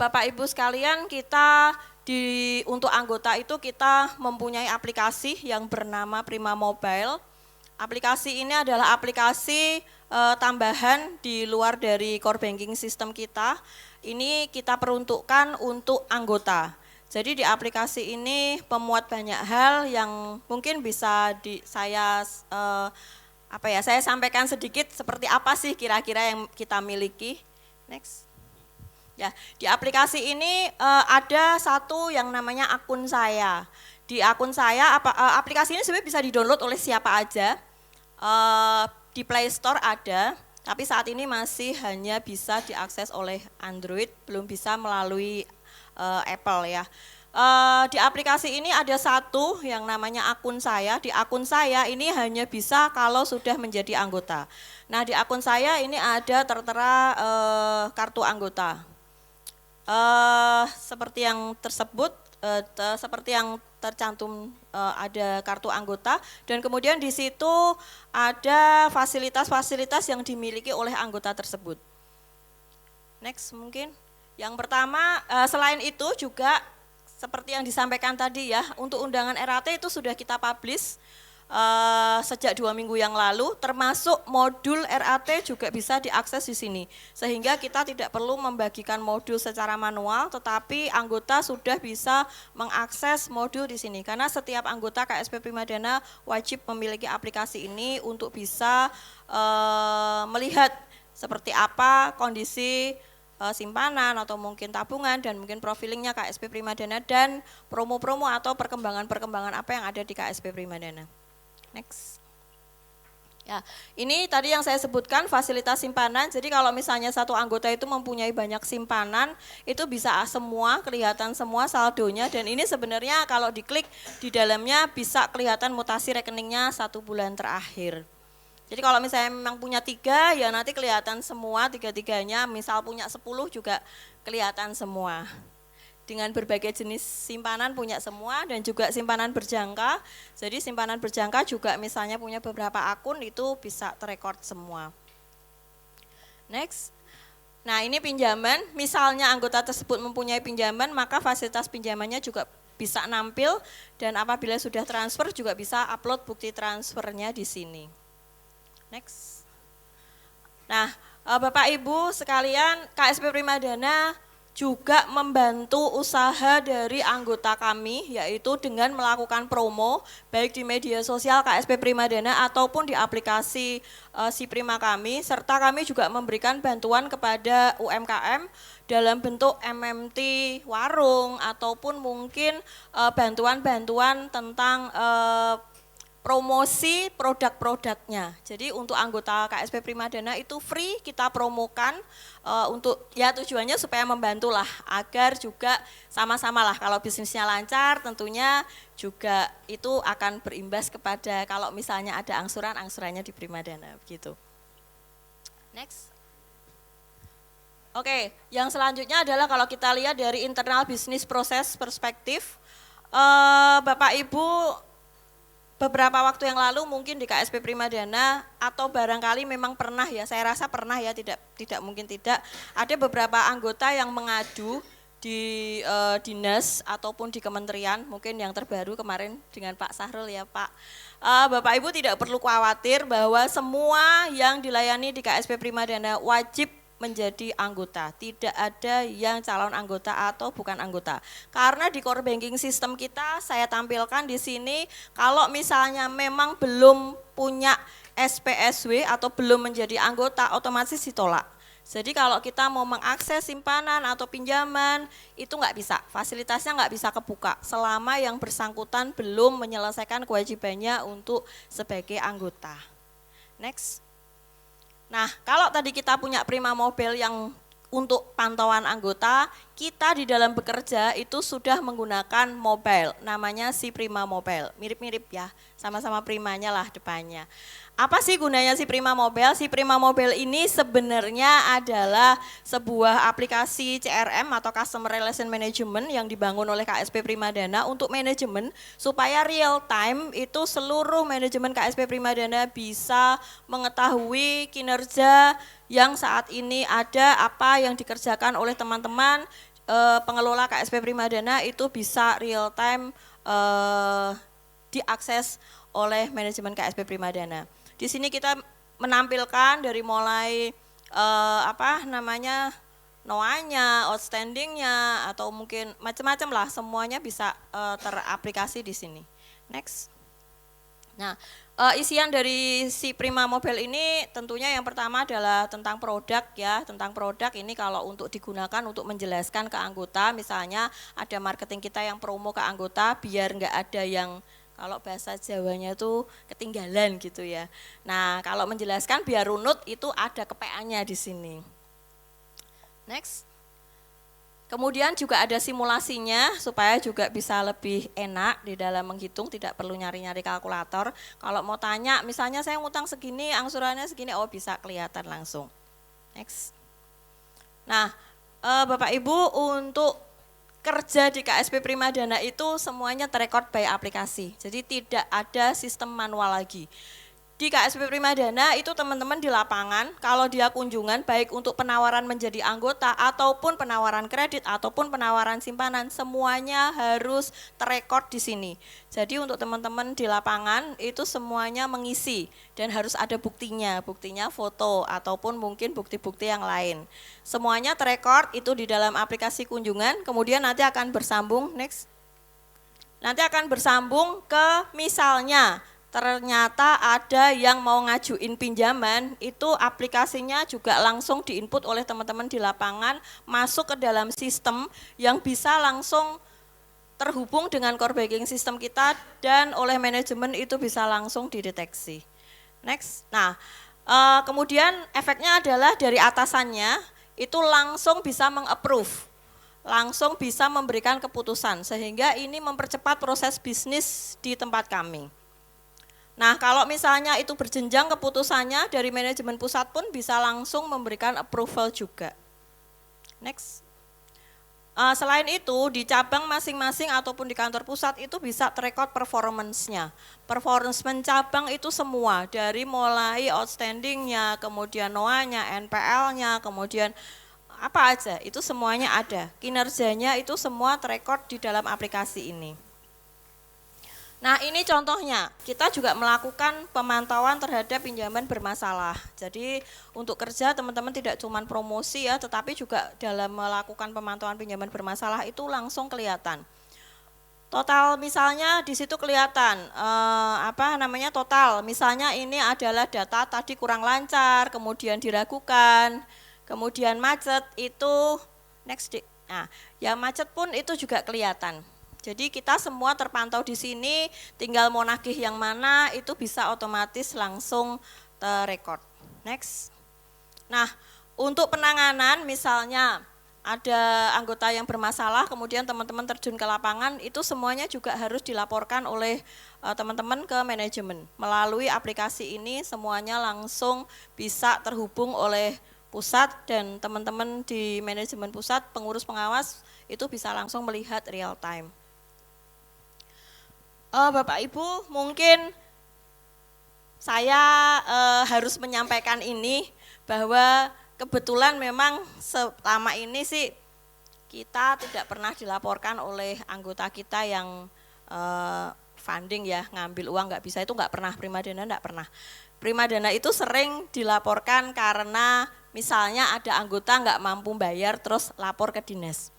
Bapak Ibu sekalian, kita untuk anggota itu kita mempunyai aplikasi yang bernama Prima Mobile. Aplikasi ini adalah aplikasi tambahan di luar dari core banking system kita. Ini kita peruntukkan untuk anggota. Jadi di aplikasi ini pemuat banyak hal yang mungkin bisa saya sampaikan sedikit seperti apa sih kira-kira yang kita miliki. Next. Ya, di aplikasi ini ada satu yang namanya akun saya. Di akun saya aplikasi ini sebenarnya bisa di-download oleh siapa aja. Di Play Store ada, tapi saat ini masih hanya bisa diakses oleh Android, belum bisa melalui Apple ya. Di aplikasi ini ada satu yang namanya akun saya. Di akun saya ini hanya bisa kalau sudah menjadi anggota. Nah di akun saya ini ada tertera kartu anggota. Seperti yang tersebut, seperti yang tercantum ada kartu anggota dan kemudian di situ ada fasilitas-fasilitas yang dimiliki oleh anggota tersebut. Next mungkin. Yang pertama, selain itu juga seperti yang disampaikan tadi ya, untuk undangan RAT itu sudah kita publish sejak 2 minggu yang lalu, termasuk modul RAT juga bisa diakses di sini. Sehingga kita tidak perlu membagikan modul secara manual, tetapi anggota sudah bisa mengakses modul di sini. Karena setiap anggota KSP Primadana wajib memiliki aplikasi ini untuk bisa melihat seperti apa kondisi simpanan atau mungkin tabungan dan mungkin profilingnya KSP Primadana dan promo-promo atau perkembangan-perkembangan apa yang ada di KSP Primadana. Next. Ya, ini tadi yang saya sebutkan fasilitas simpanan. Jadi kalau misalnya satu anggota itu mempunyai banyak simpanan, itu bisa semua kelihatan semua saldonya dan ini sebenarnya kalau diklik di dalamnya bisa kelihatan mutasi rekeningnya 1 bulan terakhir. Jadi kalau misalnya memang punya 3 ya nanti kelihatan semua 3-3-nya, misal punya 10 juga kelihatan semua. Dengan berbagai jenis simpanan punya semua dan juga simpanan berjangka. Jadi simpanan berjangka juga misalnya punya beberapa akun itu bisa terekord semua. Next. Nah ini pinjaman, misalnya anggota tersebut mempunyai pinjaman maka fasilitas pinjamannya juga bisa nampil dan apabila sudah transfer juga bisa upload bukti transfernya di sini. Next. Nah, Bapak Ibu sekalian, KSP Primadana juga membantu usaha dari anggota kami, yaitu dengan melakukan promo, baik di media sosial KSP Primadana ataupun di aplikasi Si Prima kami, serta kami juga memberikan bantuan kepada UMKM dalam bentuk MMT warung, ataupun mungkin bantuan-bantuan tentang promosi produk-produknya. Jadi untuk anggota KSP Primadana itu free kita promokan untuk ya tujuannya supaya membantulah agar juga sama-sama lah kalau bisnisnya lancar tentunya juga itu akan berimbas kepada kalau misalnya ada angsurannya di Primadana begitu. Next. Oke, yang selanjutnya adalah kalau kita lihat dari internal bisnis proses perspektif, Bapak Ibu beberapa waktu yang lalu mungkin di KSP Primadana atau barangkali memang pernah ya, saya rasa pernah ya, tidak mungkin tidak, ada beberapa anggota yang mengadu di dinas ataupun di kementerian, mungkin yang terbaru kemarin dengan Pak Sahrul ya Pak. Bapak Ibu tidak perlu khawatir bahwa semua yang dilayani di KSP Primadana wajib menjadi anggota. Tidak ada yang calon anggota atau bukan anggota. Karena di core banking system kita, saya tampilkan di sini, kalau misalnya memang belum punya SPSW atau belum menjadi anggota, otomatis ditolak. Jadi kalau kita mau mengakses simpanan atau pinjaman, itu nggak bisa, fasilitasnya nggak bisa kebuka selama yang bersangkutan belum menyelesaikan kewajibannya untuk sebagai anggota. Next. Nah, kalau tadi kita punya Prima Mobile yang untuk pantauan anggota, kita di dalam bekerja itu sudah menggunakan mobile, namanya si Prima Mobile. Mirip-mirip ya, sama-sama primanya lah depannya. Apa sih gunanya si Prima Mobile? Si Prima Mobile ini sebenarnya adalah sebuah aplikasi CRM atau Customer Relation Management yang dibangun oleh KSP Primadana untuk manajemen supaya real time itu seluruh manajemen KSP Primadana bisa mengetahui kinerja yang saat ini ada, apa yang dikerjakan oleh teman-teman pengelola KSP Primadana itu bisa real time diakses oleh manajemen KSP Primadana. Di sini kita menampilkan dari mulai noanya, outstandingnya, atau mungkin macam-macam lah, semuanya bisa teraplikasi di sini. Next. Nah, isian dari si Prima Mobile ini tentunya yang pertama adalah tentang produk ya, tentang produk ini kalau untuk digunakan untuk menjelaskan ke anggota, misalnya ada marketing kita yang promo ke anggota biar nggak ada yang kalau bahasa Jawanya itu ketinggalan gitu ya. Nah, kalau menjelaskan biar runut itu ada kepeannya di sini. Next. Kemudian juga ada simulasinya supaya juga bisa lebih enak di dalam menghitung, tidak perlu nyari-nyari kalkulator. Kalau mau tanya, misalnya saya ngutang segini, angsurannya segini, oh bisa kelihatan langsung. Next. Nah, Bapak Ibu untuk kerja di KSP Primadana itu semuanya terekod by aplikasi, jadi tidak ada sistem manual lagi. Di KSP Primadana itu teman-teman di lapangan, kalau dia kunjungan baik untuk penawaran menjadi anggota ataupun penawaran kredit ataupun penawaran simpanan, semuanya harus terekod di sini. Jadi untuk teman-teman di lapangan itu semuanya mengisi dan harus ada buktinya foto ataupun mungkin bukti-bukti yang lain. Semuanya terekod itu di dalam aplikasi kunjungan, kemudian nanti akan bersambung, next. Nanti akan bersambung ke misalnya ternyata ada yang mau ngajuin pinjaman, itu aplikasinya juga langsung diinput oleh teman-teman di lapangan, masuk ke dalam sistem yang bisa langsung terhubung dengan core banking system kita dan oleh manajemen itu bisa langsung dideteksi. Next. Nah, kemudian efeknya adalah dari atasannya itu langsung bisa meng-approve, langsung bisa memberikan keputusan, sehingga ini mempercepat proses bisnis di tempat kami. Nah, kalau misalnya itu berjenjang keputusannya dari manajemen pusat pun bisa langsung memberikan approval juga. Next. Selain itu di cabang masing-masing ataupun di kantor pusat itu bisa terekod performance-nya. Performance cabang itu semua dari mulai outstanding-nya, kemudian NOA-nya, NPL-nya, kemudian apa aja itu semuanya ada. Kinerjanya itu semua terekod di dalam aplikasi ini. Nah, ini contohnya, kita juga melakukan pemantauan terhadap pinjaman bermasalah. Jadi untuk kerja teman-teman tidak cuma promosi ya, tetapi juga dalam melakukan pemantauan pinjaman bermasalah itu langsung kelihatan. Total misalnya di situ kelihatan total. Misalnya ini adalah data tadi kurang lancar, kemudian diragukan, kemudian macet itu next. Nah, yang macet pun itu juga kelihatan. Jadi kita semua terpantau di sini, tinggal mau nagih yang mana itu bisa otomatis langsung terekod. Next. Nah, untuk penanganan misalnya ada anggota yang bermasalah, kemudian teman-teman terjun ke lapangan, itu semuanya juga harus dilaporkan oleh teman-teman ke manajemen. Melalui aplikasi ini semuanya langsung bisa terhubung oleh pusat dan teman-teman di manajemen pusat, pengurus pengawas itu bisa langsung melihat real time. Bapak Ibu, mungkin saya harus menyampaikan ini bahwa kebetulan memang selama ini sih kita tidak pernah dilaporkan oleh anggota kita yang funding ya, ngambil uang nggak bisa, itu nggak pernah. Primadana nggak pernah. Primadana itu sering dilaporkan karena misalnya ada anggota nggak mampu bayar terus lapor ke dinas.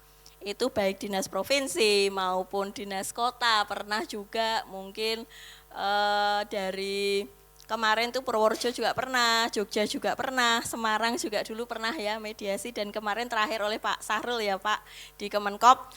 Itu baik dinas provinsi maupun dinas kota, pernah juga mungkin dari kemarin tuh Purworejo juga pernah, Jogja juga pernah, Semarang juga dulu pernah ya mediasi, dan kemarin terakhir oleh Pak Sahrul ya Pak di Kemenkop.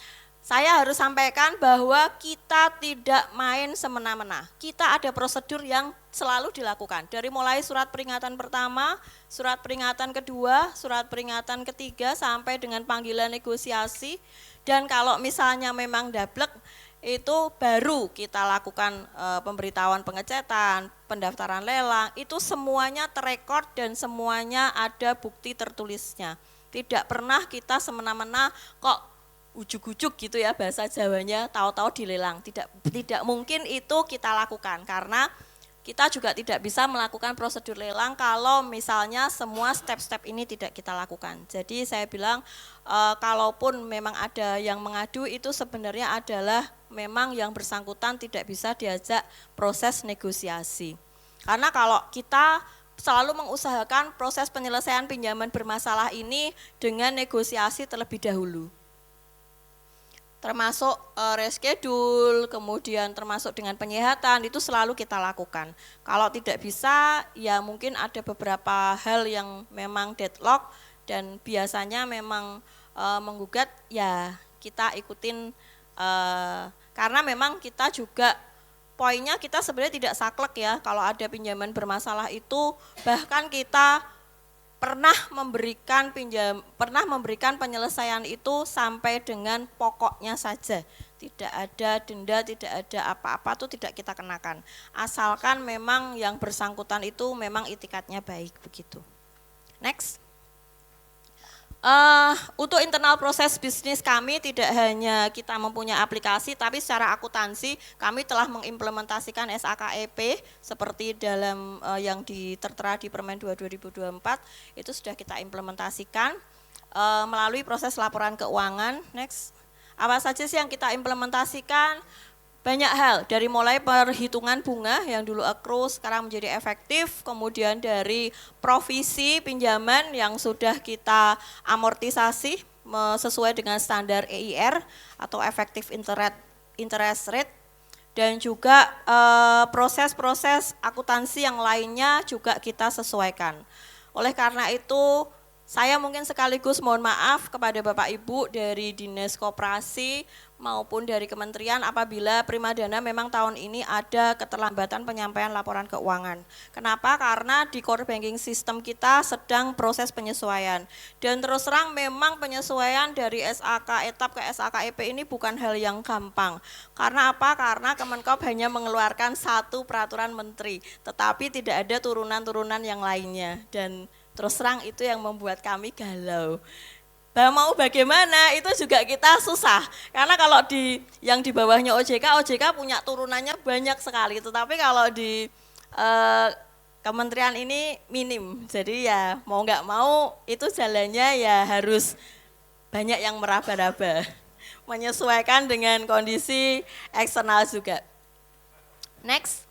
Saya harus sampaikan bahwa kita tidak main semena-mena. Kita ada prosedur yang selalu dilakukan. Dari mulai surat peringatan pertama, surat peringatan kedua, surat peringatan ketiga, sampai dengan panggilan negosiasi. Dan kalau misalnya memang dablek, itu baru kita lakukan pemberitahuan pengecetan, pendaftaran lelang, itu semuanya terekord dan semuanya ada bukti tertulisnya. Tidak pernah kita semena-mena kok ujuk-ujuk gitu ya bahasa Jawanya, tahu-tahu dilelang. Tidak mungkin itu kita lakukan, karena kita juga tidak bisa melakukan prosedur lelang kalau misalnya semua step-step ini tidak kita lakukan. Jadi saya bilang kalaupun memang ada yang mengadu, itu sebenarnya adalah memang yang bersangkutan tidak bisa diajak proses negosiasi. Karena kalau kita selalu mengusahakan proses penyelesaian pinjaman bermasalah ini dengan negosiasi terlebih dahulu, termasuk reschedule, kemudian termasuk dengan penyehatan, itu selalu kita lakukan. Kalau tidak bisa, ya mungkin ada beberapa hal yang memang deadlock dan biasanya memang menggugat, ya kita ikutin, karena memang kita juga poinnya kita sebenarnya tidak saklek ya, kalau ada pinjaman bermasalah itu bahkan kita pernah memberikan penyelesaian itu sampai dengan pokoknya saja. Tidak ada denda, tidak ada apa-apa, itu tidak kita kenakan. Asalkan memang yang bersangkutan itu memang itikadnya baik begitu. Next. Untuk internal proses bisnis kami tidak hanya kita mempunyai aplikasi, tapi secara akuntansi kami telah mengimplementasikan SAKEP seperti dalam yang tertera di Permen 2 2024, itu sudah kita implementasikan melalui proses laporan keuangan. Next. Apa saja sih yang kita implementasikan? Banyak hal, dari mulai perhitungan bunga yang dulu accrue sekarang menjadi efektif, kemudian dari provisi pinjaman yang sudah kita amortisasi sesuai dengan standar EIR atau effective interest rate, dan juga proses-proses akuntansi yang lainnya juga kita sesuaikan. Oleh karena itu, saya mungkin sekaligus mohon maaf kepada Bapak Ibu dari Dinas Koperasi maupun dari Kementerian apabila Primadana memang tahun ini ada keterlambatan penyampaian laporan keuangan. Kenapa? Karena di core banking system kita sedang proses penyesuaian. Dan terus terang memang penyesuaian dari SAK etap ke SAKEP ini bukan hal yang gampang. Karena apa? Karena Kemenkop hanya mengeluarkan satu peraturan menteri, tetapi tidak ada turunan-turunan yang lainnya. Dan terus terang itu yang membuat kami galau. Mau bagaimana itu juga kita susah. Karena kalau yang di bawahnya OJK punya turunannya banyak sekali. Tetapi kalau di kementerian ini minim. Jadi ya mau nggak mau itu jalannya ya harus banyak yang meraba-raba. Menyesuaikan dengan kondisi eksternal juga. Next.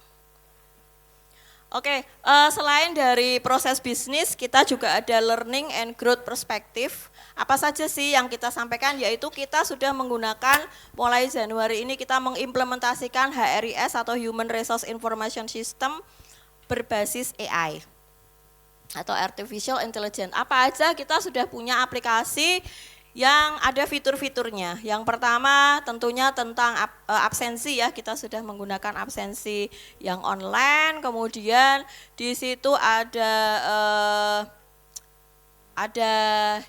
Oke, selain dari proses bisnis, kita juga ada learning and growth perspective. Apa saja sih yang kita sampaikan, yaitu kita sudah menggunakan mulai Januari ini kita mengimplementasikan HRIS atau Human Resource Information System berbasis AI atau Artificial Intelligence. Apa aja kita sudah punya aplikasi yang ada fitur-fiturnya. Yang pertama tentunya tentang absensi ya, kita sudah menggunakan absensi yang online, kemudian di situ ada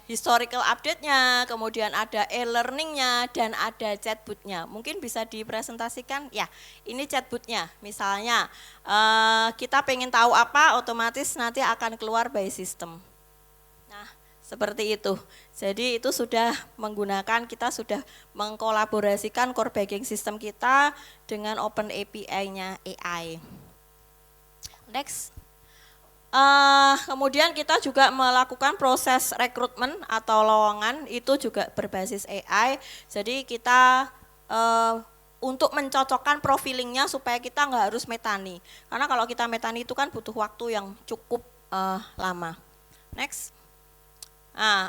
historical update-nya, kemudian ada e-learning-nya, dan ada chatbot-nya. Mungkin bisa dipresentasikan, ya ini chatbot-nya, misalnya kita pengen tahu apa, otomatis nanti akan keluar by system. Nah, seperti itu. Jadi itu sudah menggunakan, kita sudah mengkolaborasikan core banking system kita dengan open API-nya AI. Next. Kemudian kita juga melakukan proses rekrutmen atau lowongan, itu juga berbasis AI. Jadi kita untuk mencocokkan profilingnya supaya kita nggak harus metani. Karena kalau kita metani itu kan butuh waktu yang cukup lama. Next. Nah,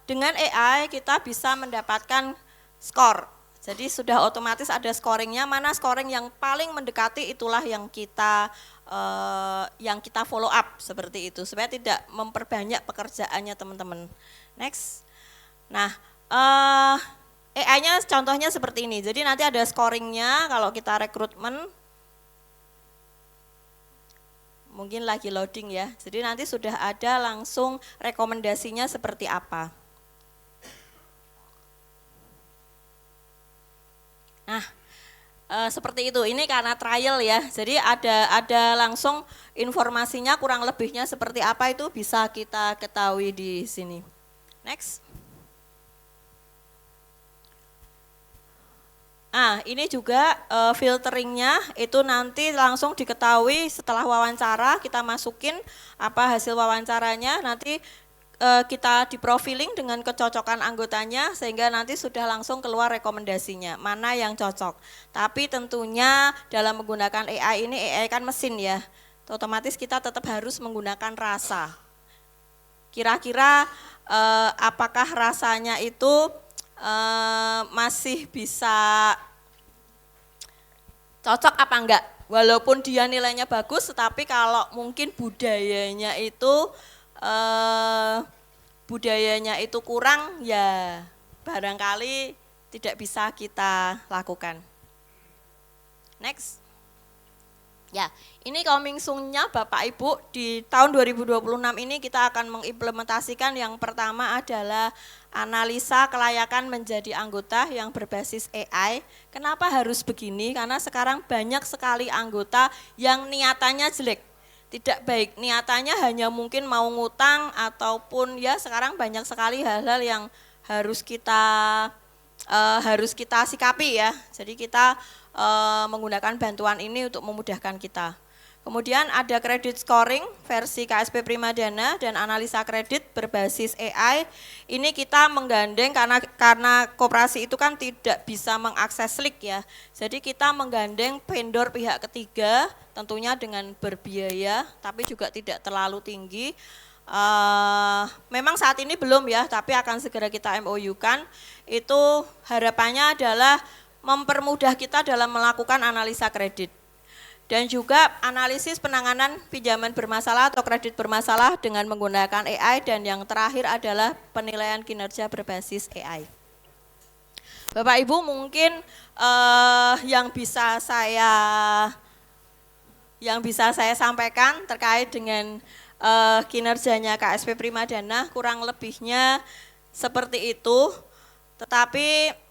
dengan AI kita bisa mendapatkan skor. Jadi sudah otomatis ada scoringnya, mana scoring yang paling mendekati itulah yang kita follow up seperti itu supaya tidak memperbanyak pekerjaannya teman-teman. Next. Nah, AI-nya contohnya seperti ini. Jadi nanti ada scoringnya kalau kita rekrutmen. Mungkin lagi loading ya. Jadi nanti sudah ada langsung rekomendasinya seperti apa. Nah, seperti itu. Ini karena trial ya. Jadi ada langsung informasinya kurang lebihnya seperti apa itu bisa kita ketahui di sini. Next. Nah, ini juga filteringnya itu nanti langsung diketahui setelah wawancara, kita masukin apa hasil wawancaranya, nanti kita di profiling dengan kecocokan anggotanya sehingga nanti sudah langsung keluar rekomendasinya, mana yang cocok. Tapi tentunya dalam menggunakan AI ini, AI kan mesin ya, otomatis kita tetap harus menggunakan rasa. Kira-kira apakah rasanya itu masih bisa cocok apa enggak, walaupun dia nilainya bagus tetapi kalau mungkin budayanya itu kurang ya barangkali tidak bisa kita lakukan. Next. Ya, ini coming soon-nya Bapak Ibu di tahun 2026 ini kita akan mengimplementasikan yang pertama adalah analisa kelayakan menjadi anggota yang berbasis AI. Kenapa harus begini? Karena sekarang banyak sekali anggota yang niatannya jelek, tidak baik. Niatannya hanya mungkin mau ngutang ataupun ya sekarang banyak sekali hal-hal yang harus kita sikapi ya. Jadi kita menggunakan bantuan ini untuk memudahkan kita. Kemudian ada kredit scoring versi KSP Primadana dan analisa kredit berbasis AI. Ini kita menggandeng karena koperasi itu kan tidak bisa mengakses slik ya. Jadi kita menggandeng vendor pihak ketiga tentunya dengan berbiaya tapi juga tidak terlalu tinggi. Memang saat ini belum ya, tapi akan segera kita MOU-kan. Itu harapannya adalah mempermudah kita dalam melakukan analisa kredit. Dan juga analisis penanganan pinjaman bermasalah atau kredit bermasalah dengan menggunakan AI, dan yang terakhir adalah penilaian kinerja berbasis AI. Bapak Ibu mungkin yang bisa saya sampaikan terkait dengan kinerjanya KSP Primadana kurang lebihnya seperti itu. Tetapi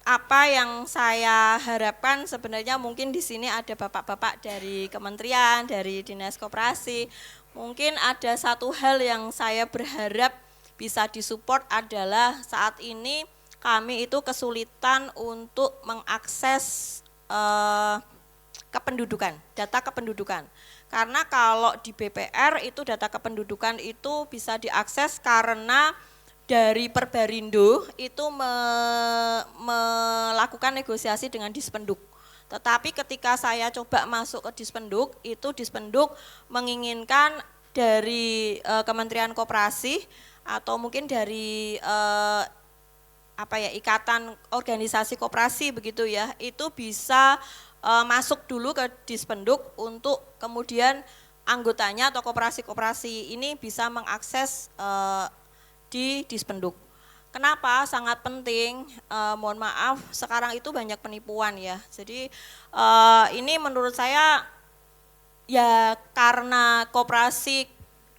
apa yang saya harapkan sebenarnya mungkin di sini ada bapak-bapak dari kementerian, dari dinas koperasi. Mungkin ada satu hal yang saya berharap bisa disupport adalah saat ini kami itu kesulitan untuk mengakses kependudukan, data kependudukan. Karena kalau di BPR itu data kependudukan itu bisa diakses karena dari Perbarindo itu melakukan negosiasi dengan Dispenduk. Tetapi ketika saya coba masuk ke Dispenduk, itu Dispenduk menginginkan dari Kementerian Koperasi atau mungkin dari ikatan organisasi koperasi begitu ya, itu bisa masuk dulu ke Dispenduk untuk kemudian anggotanya atau koperasi-koperasi ini bisa mengakses di Dispenduk. Kenapa? Sangat penting, mohon maaf sekarang itu banyak penipuan ya. Jadi ini menurut saya ya karena koperasi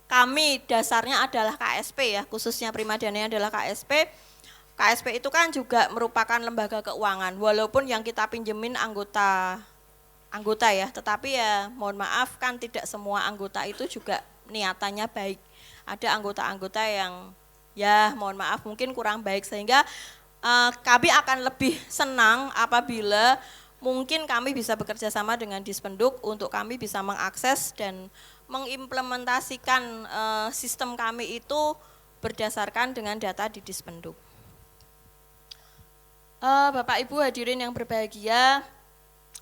kami dasarnya adalah KSP ya, khususnya Primadana adalah KSP. KSP itu kan juga merupakan lembaga keuangan, walaupun yang kita pinjemin anggota ya, tetapi ya mohon maaf kan tidak semua anggota itu juga niatannya baik. Ada anggota-anggota yang ya mohon maaf mungkin kurang baik, sehingga kami akan lebih senang apabila mungkin kami bisa bekerja sama dengan Dispenduk untuk kami bisa mengakses dan mengimplementasikan sistem kami itu berdasarkan dengan data di Dispenduk. Bapak Ibu hadirin yang berbahagia,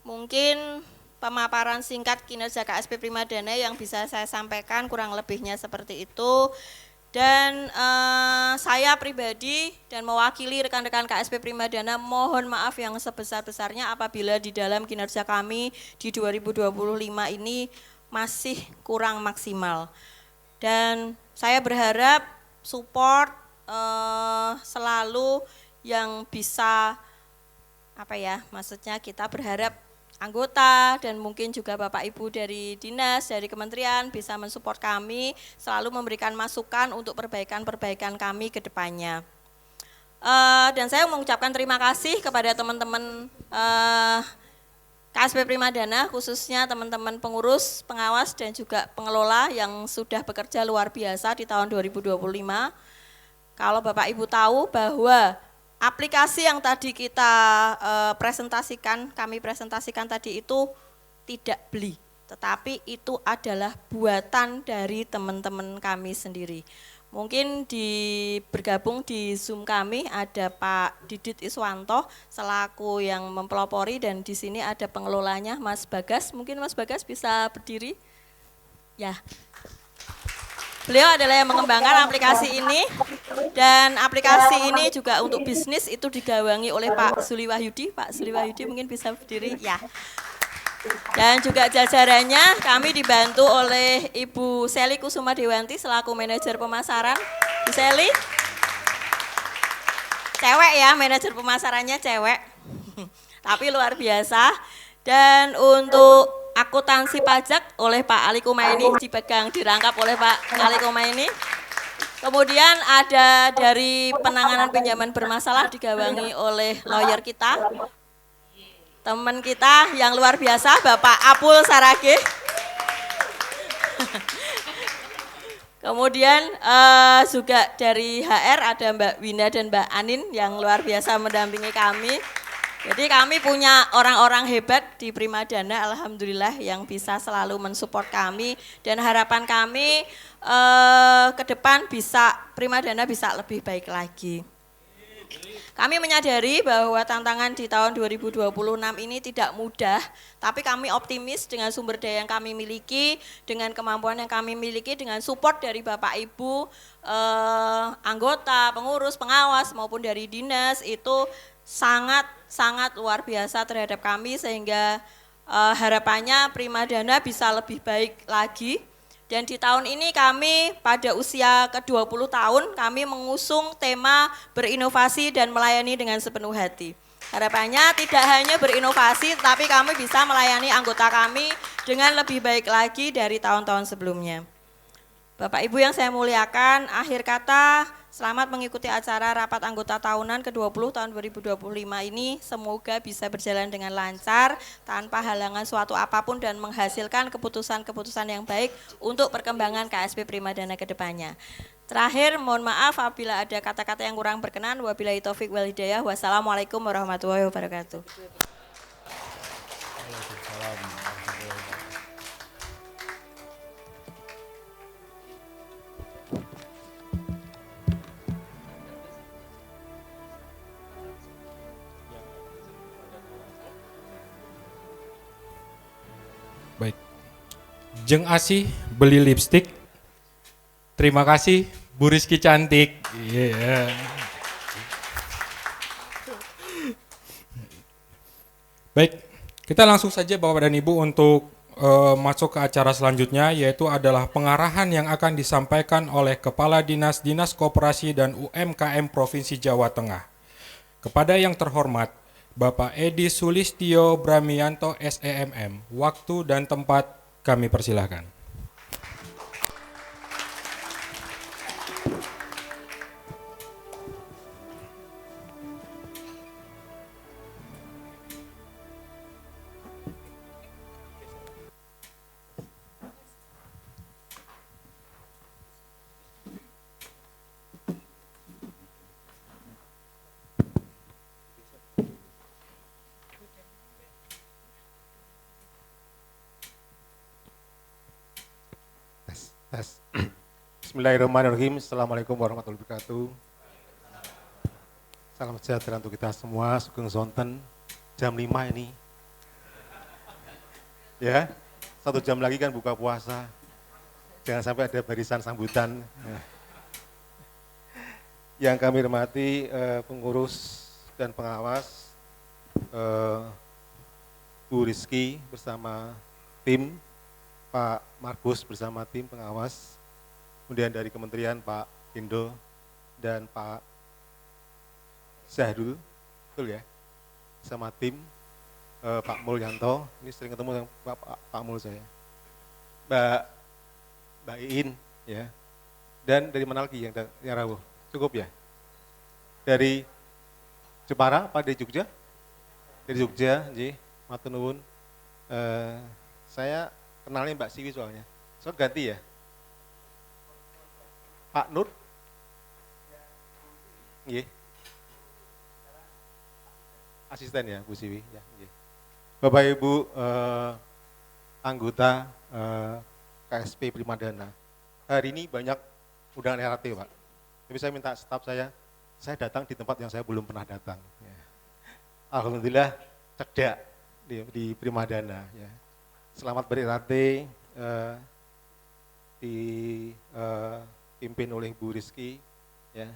mungkin pemaparan singkat kinerja KSP Primadana yang bisa saya sampaikan kurang lebihnya seperti itu. Dan saya pribadi dan mewakili rekan-rekan KSP Primadana mohon maaf yang sebesar-besarnya apabila di dalam kinerja kami di 2025 ini masih kurang maksimal. Dan saya berharap support selalu yang bisa maksudnya kita berharap anggota dan mungkin juga Bapak Ibu dari dinas, dari kementerian bisa mensupport kami, selalu memberikan masukan untuk perbaikan-perbaikan kami ke depannya. Dan saya mengucapkan terima kasih kepada teman-teman KSP Primadana, khususnya teman-teman pengurus, pengawas dan juga pengelola yang sudah bekerja luar biasa di tahun 2025. Kalau Bapak Ibu tahu bahwa aplikasi yang tadi kita kami presentasikan tadi itu tidak beli, tetapi itu adalah buatan dari teman-teman kami sendiri. Mungkin bergabung di Zoom kami ada Pak Didit Iswanto selaku yang mempelopori dan di sini ada pengelolanya Mas Bagas. Mungkin Mas Bagas bisa berdiri. Ya. Beliau adalah yang mengembangkan aplikasi ini dan aplikasi ini juga untuk bisnis itu digawangi oleh Pak Suli Wahyudi. Pak Suli Wahyudi mungkin bisa berdiri ya. Dan juga jajarannya kami dibantu oleh Ibu Seli Kusuma Dewanti selaku manajer pemasaran. Bu Seli, cewek ya, manajer pemasarannya cewek, tapi luar biasa. Dan untuk akuntansi pajak oleh Pak Ali Kumaini, dirangkap oleh Pak Ali Kumaini. Kemudian ada dari penanganan pinjaman bermasalah digawangi oleh lawyer kita, teman kita yang luar biasa Bapak Apul Sarage. Kemudian juga dari HR ada Mbak Wina dan Mbak Anin yang luar biasa mendampingi kami. Jadi kami punya orang-orang hebat di Primadana, alhamdulillah yang bisa selalu mensupport kami dan harapan kami ke depan Primadana bisa lebih baik lagi. Kami menyadari bahwa tantangan di tahun 2026 ini tidak mudah, tapi kami optimis dengan sumber daya yang kami miliki, dengan kemampuan yang kami miliki, dengan support dari Bapak Ibu, anggota, pengurus, pengawas maupun dari dinas itu sangat luar biasa terhadap kami sehingga harapannya Primadana bisa lebih baik lagi. Dan di tahun ini kami pada usia ke-20 tahun kami mengusung tema berinovasi dan melayani dengan sepenuh hati. Harapannya tidak hanya berinovasi tapi kami bisa melayani anggota kami dengan lebih baik lagi dari tahun-tahun sebelumnya. Bapak Ibu yang saya muliakan, akhir kata selamat mengikuti acara rapat anggota tahunan ke-20 tahun 2025 ini. Semoga bisa berjalan dengan lancar, tanpa halangan suatu apapun dan menghasilkan keputusan-keputusan yang baik untuk perkembangan KSP Primadana ke depannya. Terakhir, mohon maaf apabila ada kata-kata yang kurang berkenan. Wabillahi taufik wal hidayah. Wassalamualaikum warahmatullahi wabarakatuh. Baik. Jeng Asih beli lipstik. Terima kasih Bu Rizky cantik. Yeah. Baik, kita langsung saja Bapak dan Ibu untuk masuk ke acara selanjutnya, yaitu adalah pengarahan yang akan disampaikan oleh Kepala Dinas Koperasi dan UMKM Provinsi Jawa Tengah. Kepada yang terhormat Bapak Edi Sulistyo Bramianto SEMM, waktu dan tempat kami persilahkan. Bismillahirrahmanirrahim. Assalamualaikum warahmatullahi wabarakatuh. Salam sejahtera untuk kita semua. Sugeng Sonten. Jam 5 ini. Ya, 1 jam lagi kan buka puasa. Jangan sampai ada barisan sambutan. Yang kami hormati pengurus dan pengawas, Bu Rizky bersama tim, Pak Markus bersama tim pengawas, kemudian dari kementerian Pak Indo dan Pak Syahrul, betul ya, sama tim, Pak Mulyanto, ini sering ketemu dengan Pak Mul saya, Mbak Iin, ya, dan dari mana lagi yang rawuh, cukup ya, dari Jepara, Pak dari Jogja, dari Jogja, matur nuwun. Saya kenalnya Mbak Siwi soalnya, so ganti ya, Pak Nur, nggih. Asisten ya Bu Siwi, ya, nggih. Bapak Ibu anggota KSP Primadana, hari ini banyak undangan RT Pak, tapi saya minta staf saya datang di tempat yang saya belum pernah datang. Ya. Alhamdulillah cedak di Primadana. Ya. Selamat ber-RT, dipimpin oleh Bu Rizky, ya.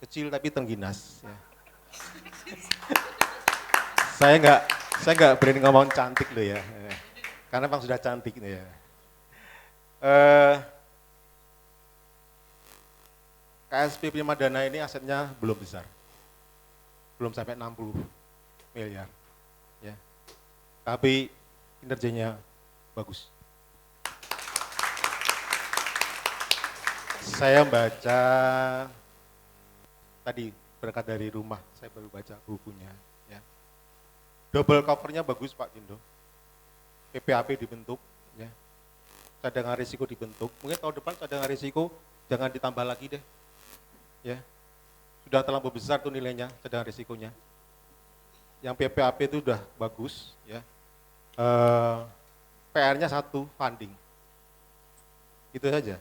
Kecil tapi tengginas. Ya. saya nggak berani ngomong cantik loh ya, karena memang sudah cantik nih ya. KSP Primadana ini asetnya belum besar, belum sampai 60 miliar, ya. Tapi kinerjanya bagus. Saya baca tadi berangkat dari rumah, saya baru baca bukunya, ya. Double covernya bagus Pak Gindo, PPAP dibentuk, ya. Cadangan risiko dibentuk, mungkin tahun depan cadangan risiko jangan ditambah lagi deh. Ya, sudah terlalu besar tuh nilainya, cadangan risikonya. Yang PPAP itu udah bagus, ya. PR-nya satu, funding. Itu saja.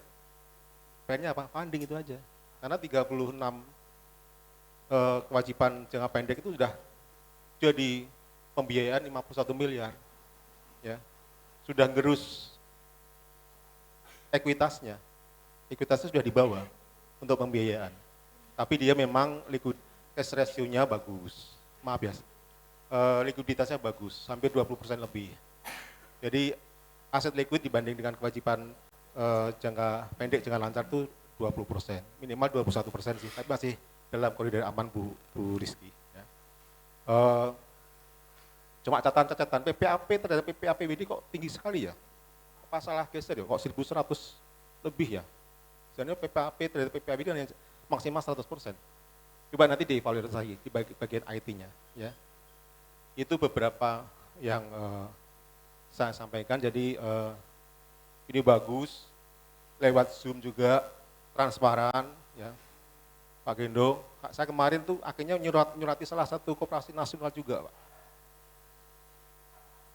PR-nya apa? Funding itu aja. Karena 36 kewajiban jangka pendek itu sudah jadi pembiayaan 51 miliar. Ya. Sudah gerus ekuitasnya. Ekuitasnya sudah dibawa untuk pembiayaan. Tapi dia memang cash ratio-nya bagus, maaf ya, likuiditasnya bagus, hampir 20% lebih. Jadi aset liquid dibanding dengan kewajiban jangka pendek, jangka lancar itu 20%, minimal 21% sih, tapi masih dalam koridor aman Bu Rizky. Ya. Cuma catatan PPAP terhadap PPAP ini kok tinggi sekali ya, apa salah geser ya, kok 1.100 lebih ya. Sebenarnya PPAP terhadap PPAP ini hanya maksimal 100%. Coba nanti dievaluasi lagi di bagian IT-nya, ya. Itu beberapa yang saya sampaikan. Jadi ini bagus, lewat Zoom juga transparan, ya. Pak Gendo, saya kemarin tuh akhirnya nyurati salah satu koperasi nasional juga, Pak.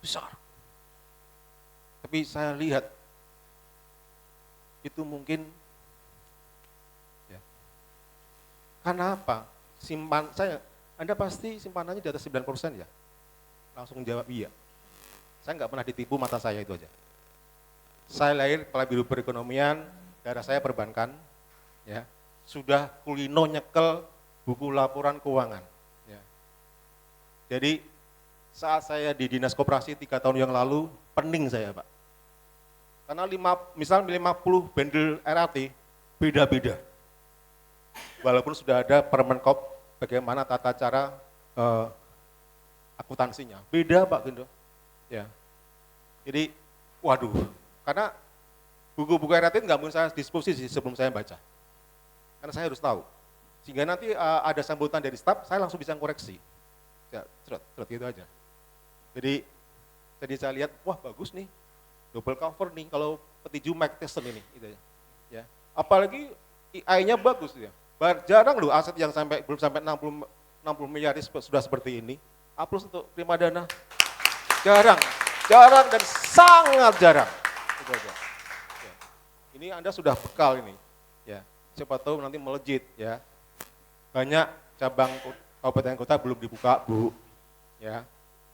Besar. Tapi saya lihat itu mungkin. Karena apa? Anda pasti simpanannya di atas 9% ya? Langsung jawab iya. Saya nggak pernah ditipu, mata saya itu aja. Saya lahir kepala biro perekonomian, daerah saya perbankan, ya. Sudah kulino nyekel buku laporan keuangan. Ya. Jadi saat saya di Dinas Koperasi 3 tahun yang lalu, pening saya Pak. Karena misal 50 bendel RAT, beda-beda. Walaupun sudah ada Permenkop bagaimana tata cara akuntansinya, beda Pak Gendo. Ya. Jadi, waduh, karena buku-buku RAT nggak mungkin saya disposisi sebelum saya baca. Karena saya harus tahu. Sehingga nanti ada sambutan dari staf, saya langsung bisa koreksi. Ya, cerot gitu aja. Jadi saya lihat, wah bagus nih, double cover nih kalau petiju Mike Tyson ini, gitu ya. Ya. Apalagi AI-nya bagus ya. Jarang loh aset yang belum sampai 60 miliar sudah seperti ini. A+ untuk Primadana. Jarang dan sangat jarang. Itu aja. Ya. Ini Anda sudah bekal ini. Ya. Siapa tahu nanti melejit ya. Banyak cabang kabupaten kota belum dibuka, Bu. Ya.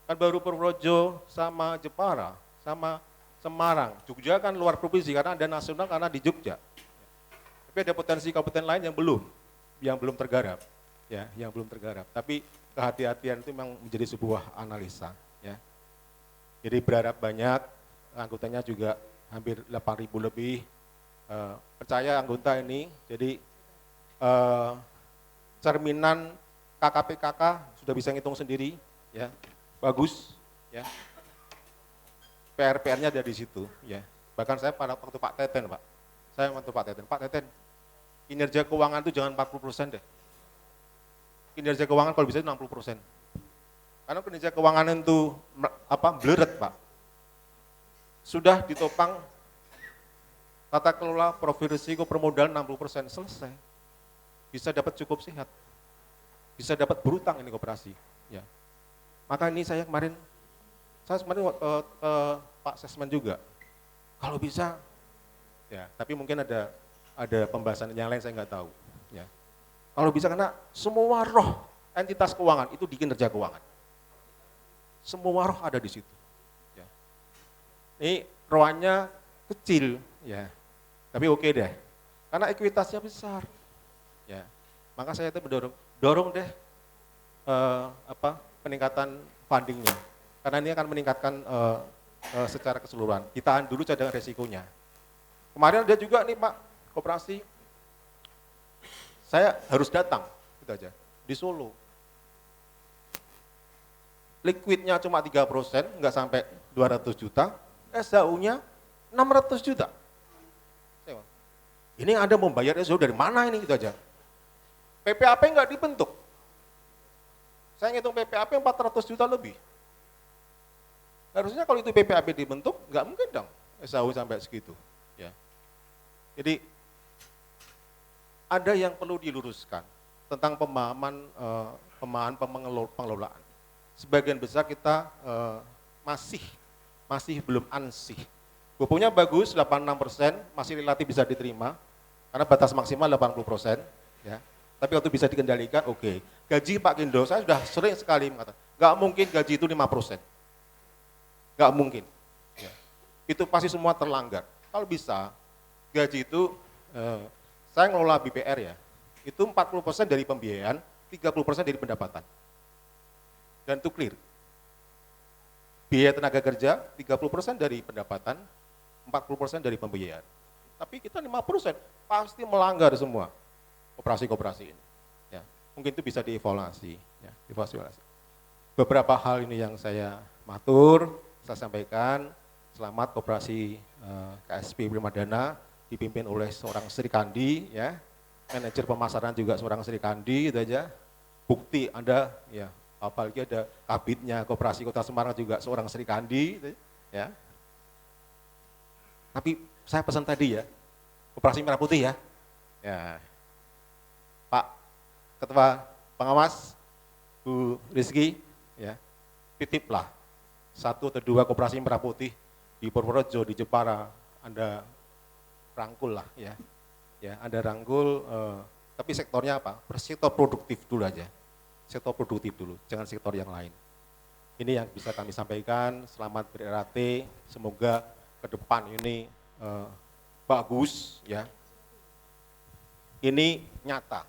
Kan baru Purworejo sama Jepara, sama Semarang. Jogja kan luar provinsi karena ada nasional karena di Jogja. Tapi ada potensi kabupaten lain yang belum. yang belum tergarap, ya, yang belum tergarap. Tapi kehati-hatian itu memang menjadi sebuah analisa, ya. Jadi berharap banyak, anggotanya juga hampir 8.000 lebih. Percaya anggota ini, jadi cerminan KKP-KK sudah bisa ngitung sendiri, ya, bagus, ya. PR-nya ada di situ, ya. Bahkan saya pada waktu Pak Teten, Pak, saya waktu Pak Teten, kinerja keuangan itu jangan 40% deh. Kinerja keuangan kalau bisa 60%. Karena kinerja keuangan itu blurred, Pak. Sudah ditopang tata kelola profil risiko permodalan 60%, selesai. Bisa dapat cukup sehat. Bisa dapat berutang ini koperasi, ya. Maka ini saya kemarin Pak Sesmen juga, kalau bisa, ya, tapi mungkin ada pembahasan yang lain saya nggak tahu, ya. Kalau bisa, karena semua roh entitas keuangan itu di kinerja keuangan, semua roh ada di situ, ya. Ini rohnya kecil, ya, tapi oke deh, karena ekuitasnya besar, ya. Maka saya itu dorong deh peningkatan fundingnya. Karena ini akan meningkatkan secara keseluruhan. Ditahan dulu cadangan resikonya. Kemarin ada juga nih Pak, koperasi, saya harus datang, gitu aja, di Solo. Liquidnya cuma 3%, nggak sampai 200 juta, SHU-nya 600 juta. Ini ada membayar SHU dari mana ini, gitu aja. PPAP nggak dibentuk. Saya ngitung PPAP 400 juta lebih. Harusnya kalau itu PPAP dibentuk, nggak mungkin dong SHU sampai segitu. Ya. Jadi ada yang perlu diluruskan tentang pemahaman pengelolaan. Sebagian besar kita masih belum ansih. Bobotnya bagus, 86%, masih relatif bisa diterima, karena batas maksimal 80%. Ya. Tapi waktu bisa dikendalikan, oke. Gaji Pak Gendo, saya sudah sering sekali mengatakan, nggak mungkin gaji itu 5%. Nggak mungkin. Ya. Itu pasti semua terlanggar. Kalau bisa, gaji itu, saya ngelola BPR ya, itu 40% dari pembiayaan, 30% dari pendapatan. Dan itu clear. Biaya tenaga kerja, 30% dari pendapatan, 40% dari pembiayaan. Tapi kita 5% pasti melanggar semua koperasi-koperasi ini. Ya, mungkin itu bisa dievaluasi. Ya, dievaluasi. Beberapa hal ini yang saya matur, saya sampaikan. Selamat koperasi KSP Primadana dipimpin oleh seorang Sri Kandi, ya. Manajer pemasaran juga seorang Sri Kandi, gitu aja. Bukti Anda, ya, apalagi ada kabitnya Koperasi Kota Semarang juga seorang Sri Kandi, gitu, ya. Tapi saya pesan tadi ya, Koperasi Merah Putih ya. Ya. Pak Ketua Pengawas, Bu Rizky, ya, titiplah 1 atau 2 koperasi Merah Putih di Purworejo, di Jepara, Anda rangkul lah, ya. Ya, Anda rangkul, tapi sektornya apa? Sektor produktif dulu aja. Sektor produktif dulu, jangan sektor yang lain. Ini yang bisa kami sampaikan. Selamat ber-RAT, semoga ke depan ini bagus, ya. Ini nyata.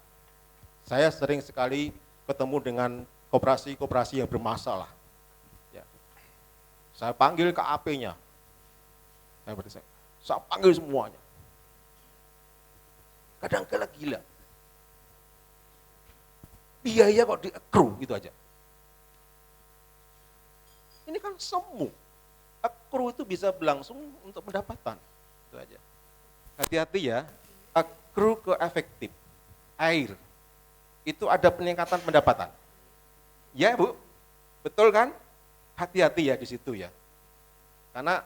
Saya sering sekali ketemu dengan koperasi-koperasi yang bermasalah. Ya. Saya panggil KAP-nya. Saya panggil semuanya. Kadang-kala gila. Biaya kok di-accrue gitu aja. Ini kan semu. Accrue itu bisa berlangsung untuk pendapatan. Itu aja. Hati-hati ya. Accrue ke efektif. Air. Itu ada peningkatan pendapatan. Ya Bu, betul kan? Hati-hati ya di situ ya. Karena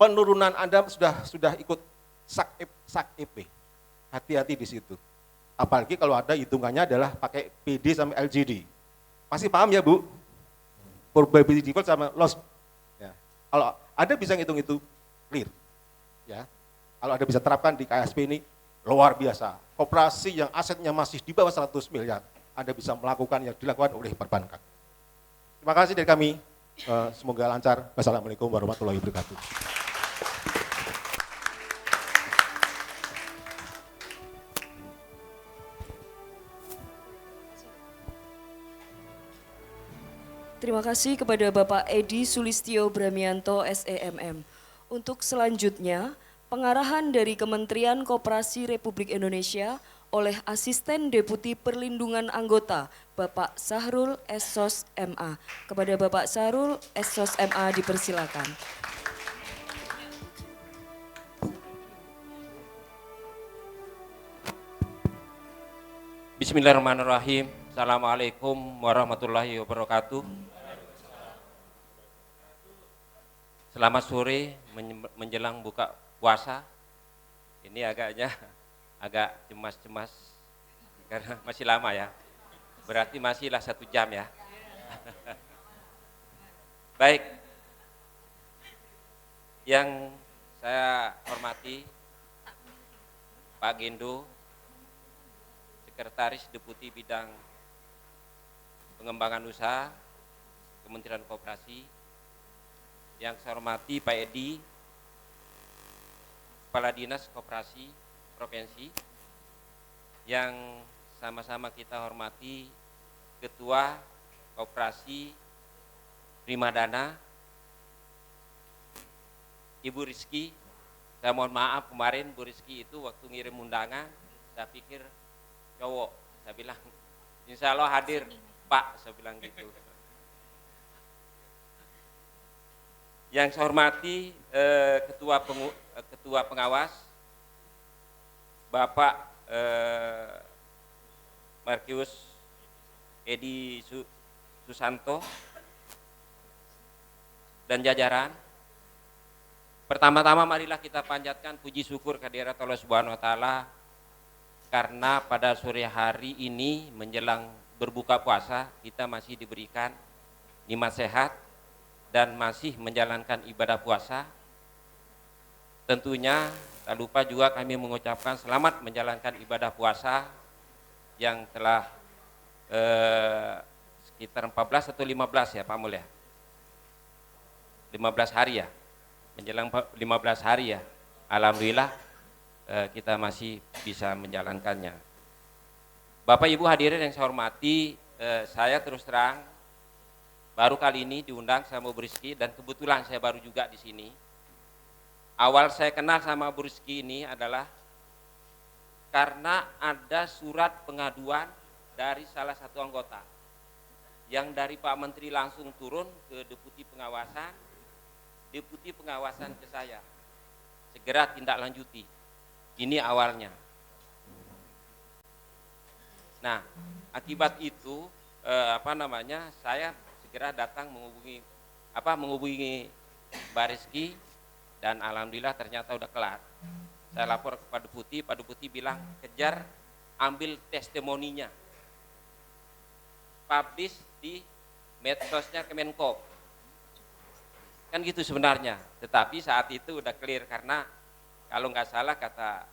penurunan Anda sudah ikut SAK-EP. Hati-hati di situ. Apalagi kalau ada hitungannya adalah pakai PD sama LGD. Masih paham ya Bu? Probability default sama loss. Ya. Kalau Anda bisa ngitung itu clear. Ya. Kalau Anda bisa terapkan di KSP ini luar biasa. Koperasi yang asetnya masih di bawah 100 miliar, Anda bisa melakukan yang dilakukan oleh perbankan. Terima kasih dari kami. Semoga lancar. Wassalamualaikum warahmatullahi wabarakatuh. Terima kasih kepada Bapak Edi Sulistyo Bramianto SEMM. Untuk selanjutnya, pengarahan dari Kementerian Koperasi Republik Indonesia oleh Asisten Deputi Perlindungan Anggota Bapak Sahrul Esos MA. Kepada Bapak Sahrul Esos MA dipersilakan. Bismillahirrahmanirrahim. Assalamualaikum warahmatullahi wabarakatuh. Selamat sore menjelang buka puasa. Ini agak cemas-cemas karena masih lama ya. Berarti masihlah 1 jam ya. Baik. Yang saya hormati Pak Gendo, Sekretaris Deputi Bidang Pengembangan Usaha Kementerian Koperasi, yang saya hormati Pak Edi, Kepala Dinas Koperasi Provinsi, yang sama-sama kita hormati Ketua Koperasi Primadana, Ibu Rizky. Saya mohon maaf kemarin Bu Rizky itu waktu ngirim undangan, saya pikir cowok, saya bilang insya Allah hadir Pak, saya bilang gitu. Yang saya hormati Ketua Pengawas Bapak Markius Edi Susanto dan jajaran. Pertama-tama marilah kita panjatkan puji syukur kehadirat Allah Subhanahu wa taala karena pada sore hari ini menjelang berbuka puasa kita masih diberikan nikmat sehat dan masih menjalankan ibadah puasa. Tentunya tak lupa juga kami mengucapkan selamat menjalankan ibadah puasa yang telah sekitar 14 atau 15 ya Pak Mul ya, 15 hari ya, menjelang 15 hari ya. Alhamdulillah kita masih bisa menjalankannya. Bapak Ibu hadirin yang saya hormati, saya terus terang baru kali ini diundang sama Bu Rizky dan kebetulan saya baru juga di sini. Awal saya kenal sama Bu Rizky ini adalah karena ada surat pengaduan dari salah satu anggota yang dari Pak Menteri langsung turun ke Deputi Pengawasan ke saya. Segera tindak lanjuti. Ini awalnya. Nah, akibat itu saya segera datang menghubungi Mbak Rizky dan alhamdulillah ternyata udah kelar. Saya lapor ke Pak Deputi bilang kejar ambil testimoninya, publish di medsosnya Kemenkop. Kan gitu sebenarnya, tetapi saat itu udah clear karena kalau nggak salah kata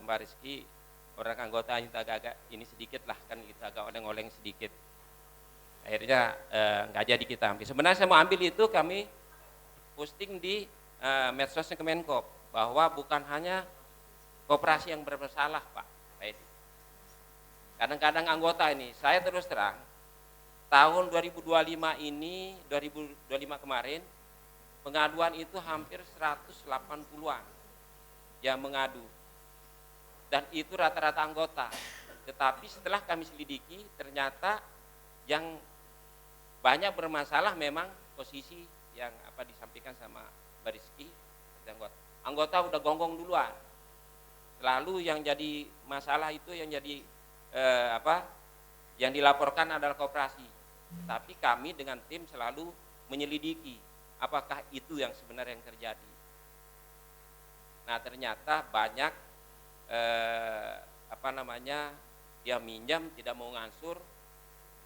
Mbak Rizky, orang anggota itu agak ini sedikit lah kan gitu, agak oleng-oleng sedikit. Akhirnya nggak jadi kita ambil. Sebenarnya saya mau ambil itu, kami posting di medsosnya Kemenkop bahwa bukan hanya koperasi yang bermasalah Pak Edi. Kadang-kadang anggota ini, saya terus terang, tahun 2025 kemarin, pengaduan itu hampir 180-an yang mengadu. Dan itu rata-rata anggota. Tetapi setelah kami selidiki, ternyata yang banyak bermasalah memang posisi yang disampaikan sama Mbak Rizky. Anggota udah gonggong duluan. Lalu yang jadi masalah itu yang jadi yang dilaporkan adalah koperasi. Tapi kami dengan tim selalu menyelidiki apakah itu yang sebenarnya yang terjadi. Nah ternyata banyak dia minjam tidak mau ngansur.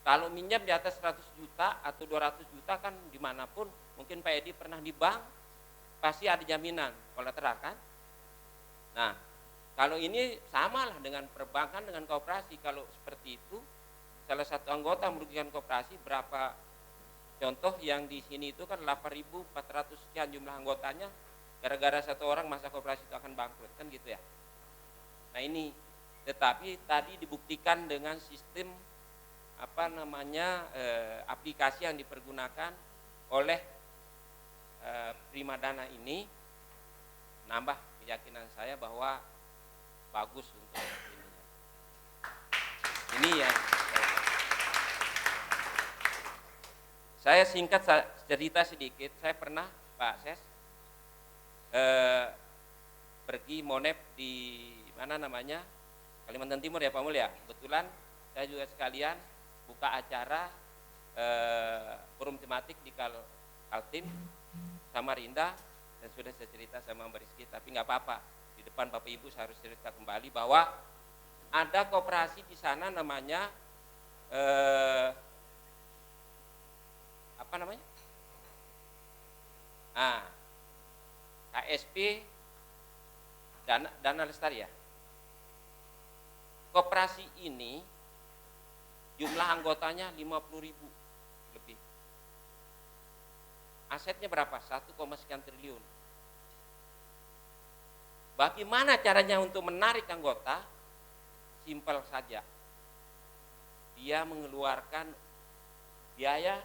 Kalau minjam di atas 100 juta atau 200 juta kan dimanapun, mungkin Pak Edi pernah di bank, pasti ada jaminan kolateral kan. Nah kalau ini samalah dengan perbankan dengan koperasi. Kalau seperti itu salah satu anggota merugikan koperasi, berapa contoh yang di sini itu kan 8.400 sekian jumlah anggotanya, gara-gara satu orang masa koperasi itu akan bangkrut kan gitu ya. Nah ini, tetapi tadi dibuktikan dengan sistem aplikasi yang dipergunakan oleh Primadana ini nambah keyakinan saya bahwa bagus untuk ini. Ini yang saya singkat cerita sedikit. Saya pernah Pak Ses pergi monep di mana namanya Kalimantan Timur ya Pak Mul ya. Kebetulan saya juga sekalian buka acara forum tematik di Kaltim Samarinda, dan sudah saya cerita sama Mbak Rizky, tapi nggak apa-apa, di depan Bapak Ibu saya harus cerita kembali bahwa ada koperasi di sana namanya apa namanya? KSP Dana Lestari ya. Koperasi ini jumlah anggotanya 50.000 lebih. Asetnya berapa? 1, sekian triliun. Bagaimana caranya untuk menarik anggota? Simpel saja. Dia mengeluarkan biaya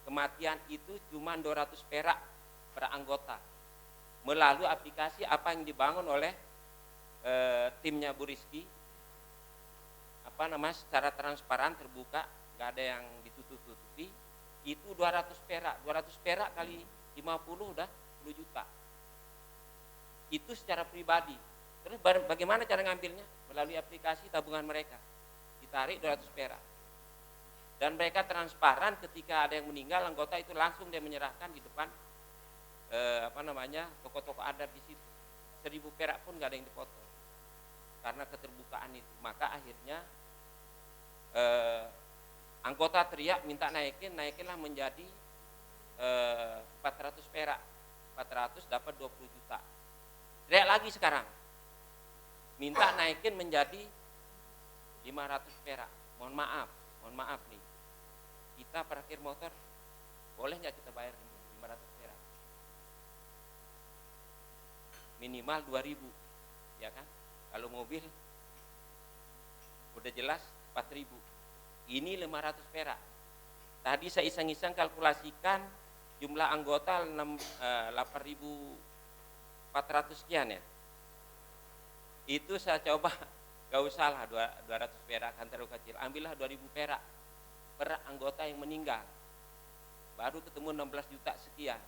kematian itu cuma 200 perak per anggota. Melalui aplikasi apa yang dibangun oleh timnya Bu Rizky, secara transparan, terbuka, nggak ada yang ditutup-tutupi. Itu 200 perak kali 50 udah 10 juta. Itu secara pribadi. Terus bagaimana cara ngambilnya? Melalui aplikasi tabungan mereka. Ditarik 200 perak. Dan mereka transparan, ketika ada yang meninggal anggota itu langsung dia menyerahkan di depan toko-toko adat di situ. 1.000 perak pun nggak ada yang dipotong. Karena keterbukaan itu. Maka akhirnya anggota teriak minta naikinlah menjadi 400 perak. 400 dapat 20 juta. Teriak lagi sekarang, minta naikin menjadi 500 perak. Mohon maaf nih, kita parkir motor boleh nggak kita bayar 500 perak? Minimal 2.000, ya kan? Kalau mobil udah jelas 4.000. Ini 500 perak. Tadi saya iseng-iseng kalkulasikan jumlah anggota 8.400 sekian ya. Itu saya coba, gak usah lah 200 perak kan terlalu kecil. Ambillah 2.000 perak per anggota yang meninggal. Baru ketemu 16 juta sekian.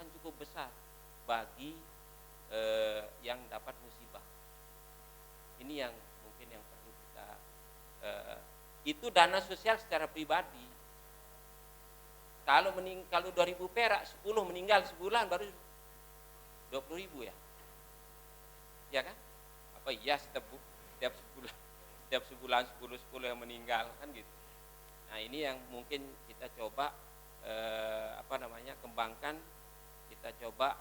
Kan cukup besar bagi yang dapat musibah. Ini yang mungkin yang perlu kita itu dana sosial secara pribadi. Kalau 2.000 perak 10 meninggal sebulan baru 20.000 ya. Ya kan? Apa iya setiap sebulan 10 yang meninggal kan gitu. Nah, ini yang mungkin kita coba kembangkan, kita coba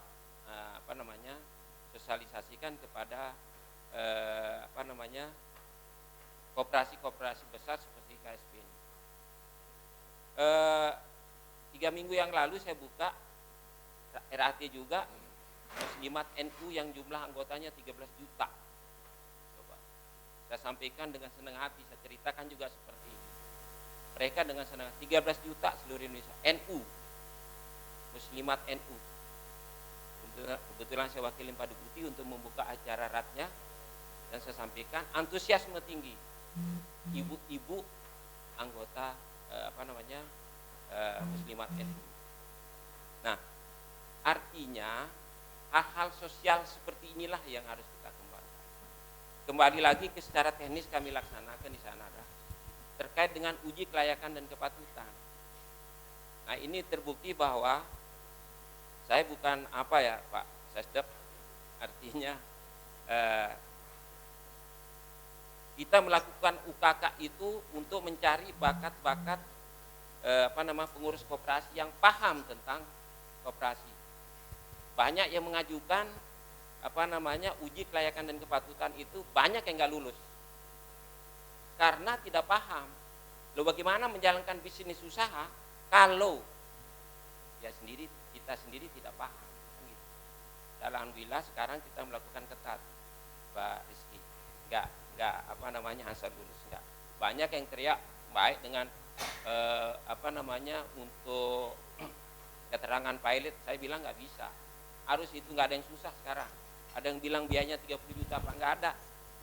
sosialisasikan kepada koperasi-koperasi besar seperti KSP ini. 3 minggu yang lalu saya buka RAT juga Muslimat NU yang jumlah anggotanya 13 juta. Coba saya sampaikan dengan senang hati, saya ceritakan juga seperti ini. Mereka dengan senang hati, 13 juta seluruh Indonesia, NU, Muslimat NU. Kebetulan saya wakilin Pak Deputi untuk membuka acara RAT-nya, dan saya sampaikan antusiasme tinggi ibu-ibu anggota Muslimat NU. Nah, artinya hal-hal sosial seperti inilah yang harus kita kembangkan. Kembali lagi ke secara teknis kami laksanakan di sana terkait dengan uji kelayakan dan kepatutan. Nah, ini terbukti bahwa saya bukan Pak Sesdep, artinya kita melakukan UKK itu untuk mencari bakat-bakat pengurus koperasi yang paham tentang koperasi. Banyak yang mengajukan uji kelayakan dan kepatutan itu, banyak yang nggak lulus karena tidak paham. Lalu bagaimana menjalankan bisnis usaha kalau kita sendiri tidak paham? Alhamdulillah sekarang kita melakukan ketat, Pak Rizky. Nggak asal lulus, nggak. Banyak yang teriak baik dengan untuk keterangan pilot, saya bilang nggak bisa. Harus itu, nggak ada yang susah sekarang. Ada yang bilang biayanya 30 juta, Pak, nggak ada.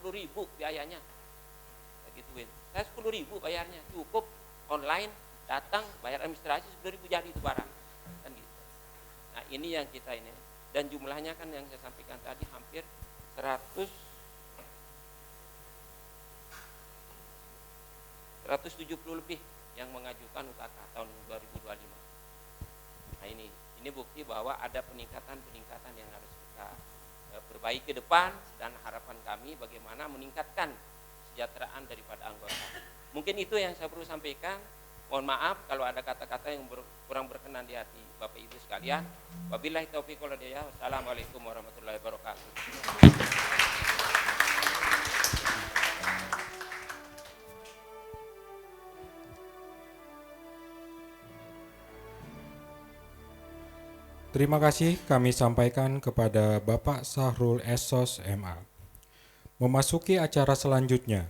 10.000 biayanya. Saya gituin. Saya 10.000 bayarnya, cukup online, datang, bayar administrasi 10.000 jadi itu barang. Kan gitu. Nah ini yang kita ini. Dan jumlahnya kan yang saya sampaikan tadi hampir 170 lebih yang mengajukan UKK tahun 2025. Nah ini bukti bahwa ada peningkatan yang harus kita perbaiki ke depan, dan harapan kami bagaimana meningkatkan kesejahteraan daripada anggota. Mungkin itu yang saya perlu sampaikan. Mohon maaf kalau ada kata-kata yang kurang berkenan di hati Bapak Ibu sekalian. Wabillahi taufiq wal hidayah. Wassalamualaikum warahmatullahi wabarakatuh. Terima kasih kami sampaikan kepada Bapak Sahrul Esos MA. Memasuki acara selanjutnya,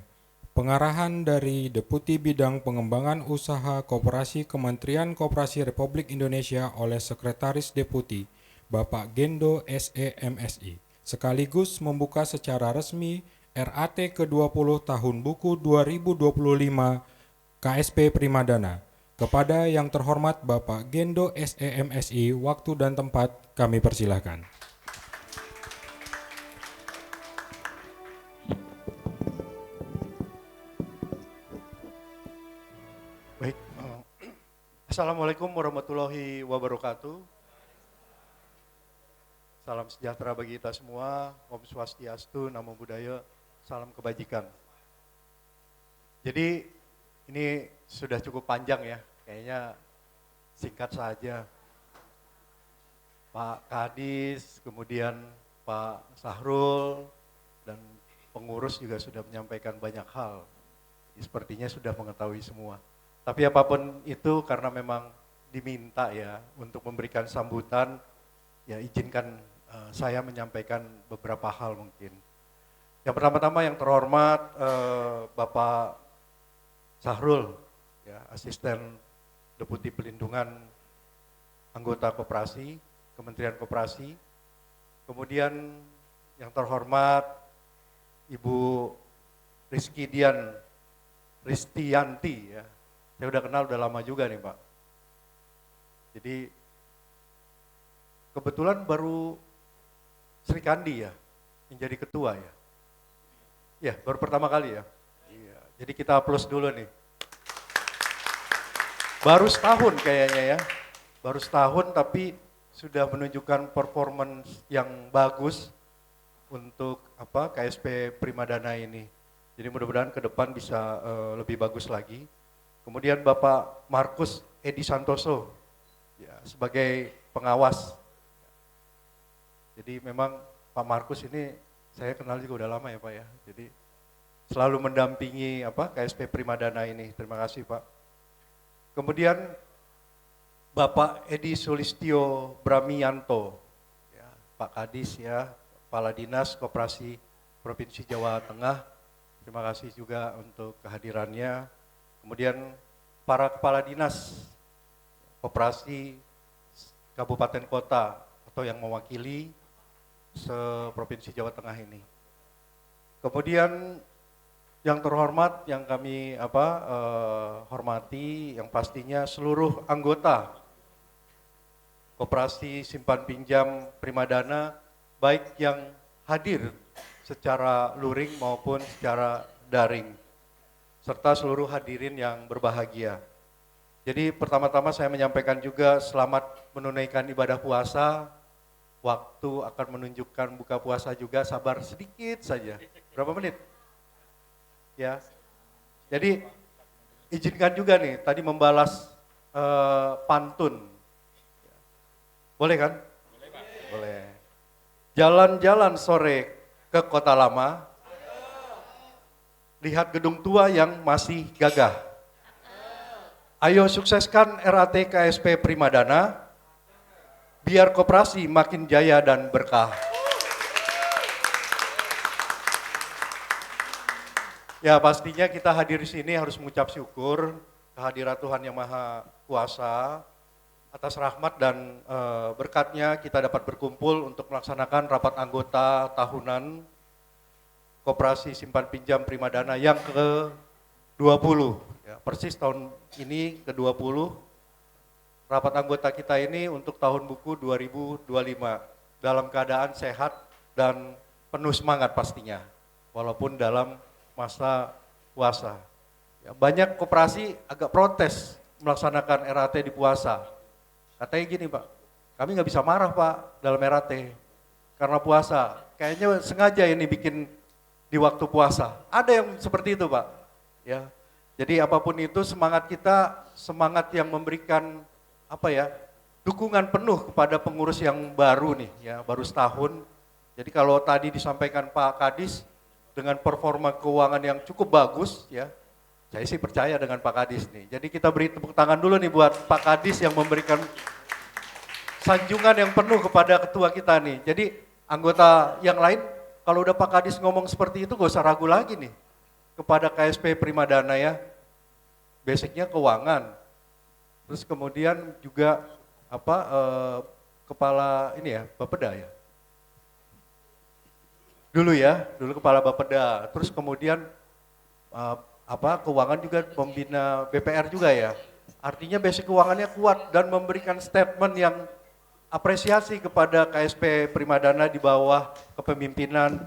pengarahan dari Deputi Bidang Pengembangan Usaha Koperasi Kementerian Koperasi Republik Indonesia oleh Sekretaris Deputi Bapak Gendo SE MSI, sekaligus membuka secara resmi RAT ke-20 tahun buku 2025 KSP Primadana. Kepada yang terhormat Bapak Gendo SE MSI, waktu dan tempat kami persilahkan. Baik, Assalamualaikum warahmatullahi wabarakatuh. Salam sejahtera bagi kita semua, Om Swastiastu, Namo Buddhaya, salam kebajikan. Jadi ini sudah cukup panjang ya, kayaknya singkat saja. Pak Kadis, kemudian Pak Sahrul, dan pengurus juga sudah menyampaikan banyak hal. Sepertinya sudah mengetahui semua. Tapi apapun itu karena memang diminta ya untuk memberikan sambutan, ya izinkan saya menyampaikan beberapa hal mungkin. Yang pertama-tama yang terhormat Bapak Sahrul, ya, Asisten Deputi Pelindungan Anggota Koperasi, Kementerian Koperasi. Kemudian yang terhormat Ibu Ristianti, ya. Saya udah kenal udah lama juga nih Pak. Jadi kebetulan baru Sri Kandi ya, yang jadi ketua ya. Ya, baru pertama kali ya. Iya. Jadi kita aplaus dulu nih. Baru setahun kayaknya ya. Baru setahun tapi sudah menunjukkan performance yang bagus untuk KSP Primadana ini. Jadi mudah-mudahan ke depan bisa lebih bagus lagi. Kemudian Bapak Markus Edi Santoso ya, sebagai pengawas. Jadi memang Pak Markus ini saya kenal juga udah lama ya Pak ya. Jadi selalu mendampingi KSP Primadana ini. Terima kasih Pak. Kemudian Bapak Edi Sulistyo Bramianto, ya, Pak Kadis ya, Kepala Dinas Koperasi Provinsi Jawa Tengah. Terima kasih juga untuk kehadirannya. Kemudian para kepala dinas koperasi kabupaten kota atau yang mewakili se-Provinsi Jawa Tengah ini. Kemudian yang terhormat yang kami hormati yang pastinya seluruh anggota Koperasi Simpan Pinjam Primadana baik yang hadir secara luring maupun secara daring, serta seluruh hadirin yang berbahagia. Jadi pertama-tama saya menyampaikan juga selamat menunaikan ibadah puasa. Waktu akan menunjukkan buka puasa juga, sabar sedikit saja. Berapa menit? Ya. Jadi izinkan juga nih tadi membalas pantun. Boleh kan? Boleh Pak. Boleh. Jalan-jalan sore ke Kota Lama, lihat gedung tua yang masih gagah. Ayo sukseskan RAT KSP Primadana, biar koperasi makin jaya dan berkah. Ya pastinya kita hadir di sini harus mengucap syukur kehadirat Tuhan Yang Maha Kuasa atas rahmat dan berkatnya kita dapat berkumpul untuk melaksanakan rapat anggota tahunan Koperasi Simpan Pinjam Primadana yang ke-20. Ya, persis tahun ini ke-20 rapat anggota kita ini untuk tahun buku 2025 dalam keadaan sehat dan penuh semangat pastinya walaupun dalam masa puasa. Ya, banyak koperasi agak protes melaksanakan RAT di puasa. Katanya gini Pak, kami nggak bisa marah Pak dalam RAT karena puasa. Kayaknya sengaja ini bikin di waktu puasa. Ada yang seperti itu Pak. Ya, jadi apapun itu semangat kita, semangat yang memberikan dukungan penuh kepada pengurus yang baru nih, ya baru setahun. Jadi kalau tadi disampaikan Pak Kadis dengan performa keuangan yang cukup bagus, ya saya sih percaya dengan Pak Kadis nih. Jadi kita beri tepuk tangan dulu nih buat Pak Kadis yang memberikan sanjungan yang penuh kepada ketua kita nih. Jadi anggota yang lain kalau udah Pak Kadis ngomong seperti itu gak usah ragu lagi nih kepada KSP Primadana ya. Basicnya keuangan. Terus kemudian juga kepala ini ya, Bapeda ya. Dulu kepala Bapeda. Terus kemudian keuangan juga pembina BPR juga ya. Artinya basic keuangannya kuat dan memberikan statement yang apresiasi kepada KSP Primadana di bawah kepemimpinan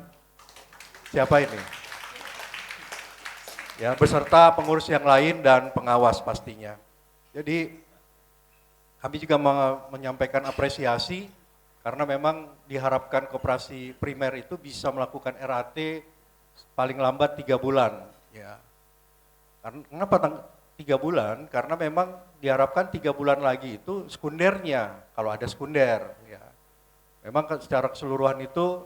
siapa ini? Ya, beserta pengurus yang lain dan pengawas pastinya. Jadi kami juga menyampaikan apresiasi karena memang diharapkan koperasi primer itu bisa melakukan RAT paling lambat 3 bulan. Ya. Kenapa 3 bulan? Karena memang diharapkan 3 bulan lagi itu sekundernya, kalau ada sekunder. Ya. Memang secara keseluruhan itu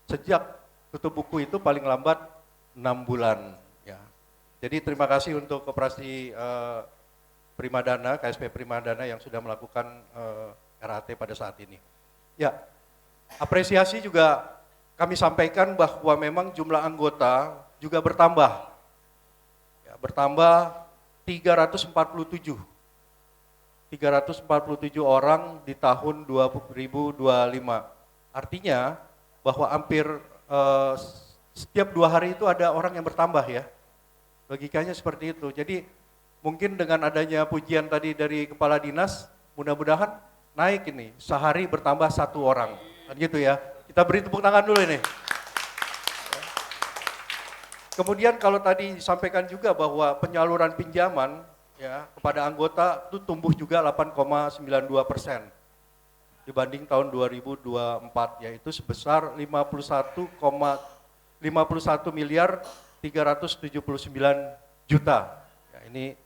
sejak tutup buku itu paling lambat 6 bulan. Ya. Jadi terima kasih untuk koperasi Primadana, KSP Primadana yang sudah melakukan RAT pada saat ini. Ya, apresiasi juga kami sampaikan bahwa memang jumlah anggota juga bertambah. Ya, bertambah 347 orang di tahun 2025. Artinya bahwa hampir setiap 2 hari itu ada orang yang bertambah ya. Logikanya seperti itu. Jadi mungkin dengan adanya pujian tadi dari kepala dinas, mudah-mudahan naik ini, sehari bertambah 1 orang, kan gitu ya. Kita beri tepuk tangan dulu ini. Kemudian kalau tadi disampaikan juga bahwa penyaluran pinjaman ya kepada anggota itu tumbuh juga 8,92% dibanding tahun 2024, yaitu sebesar 51 miliar 379 juta. Ya, ini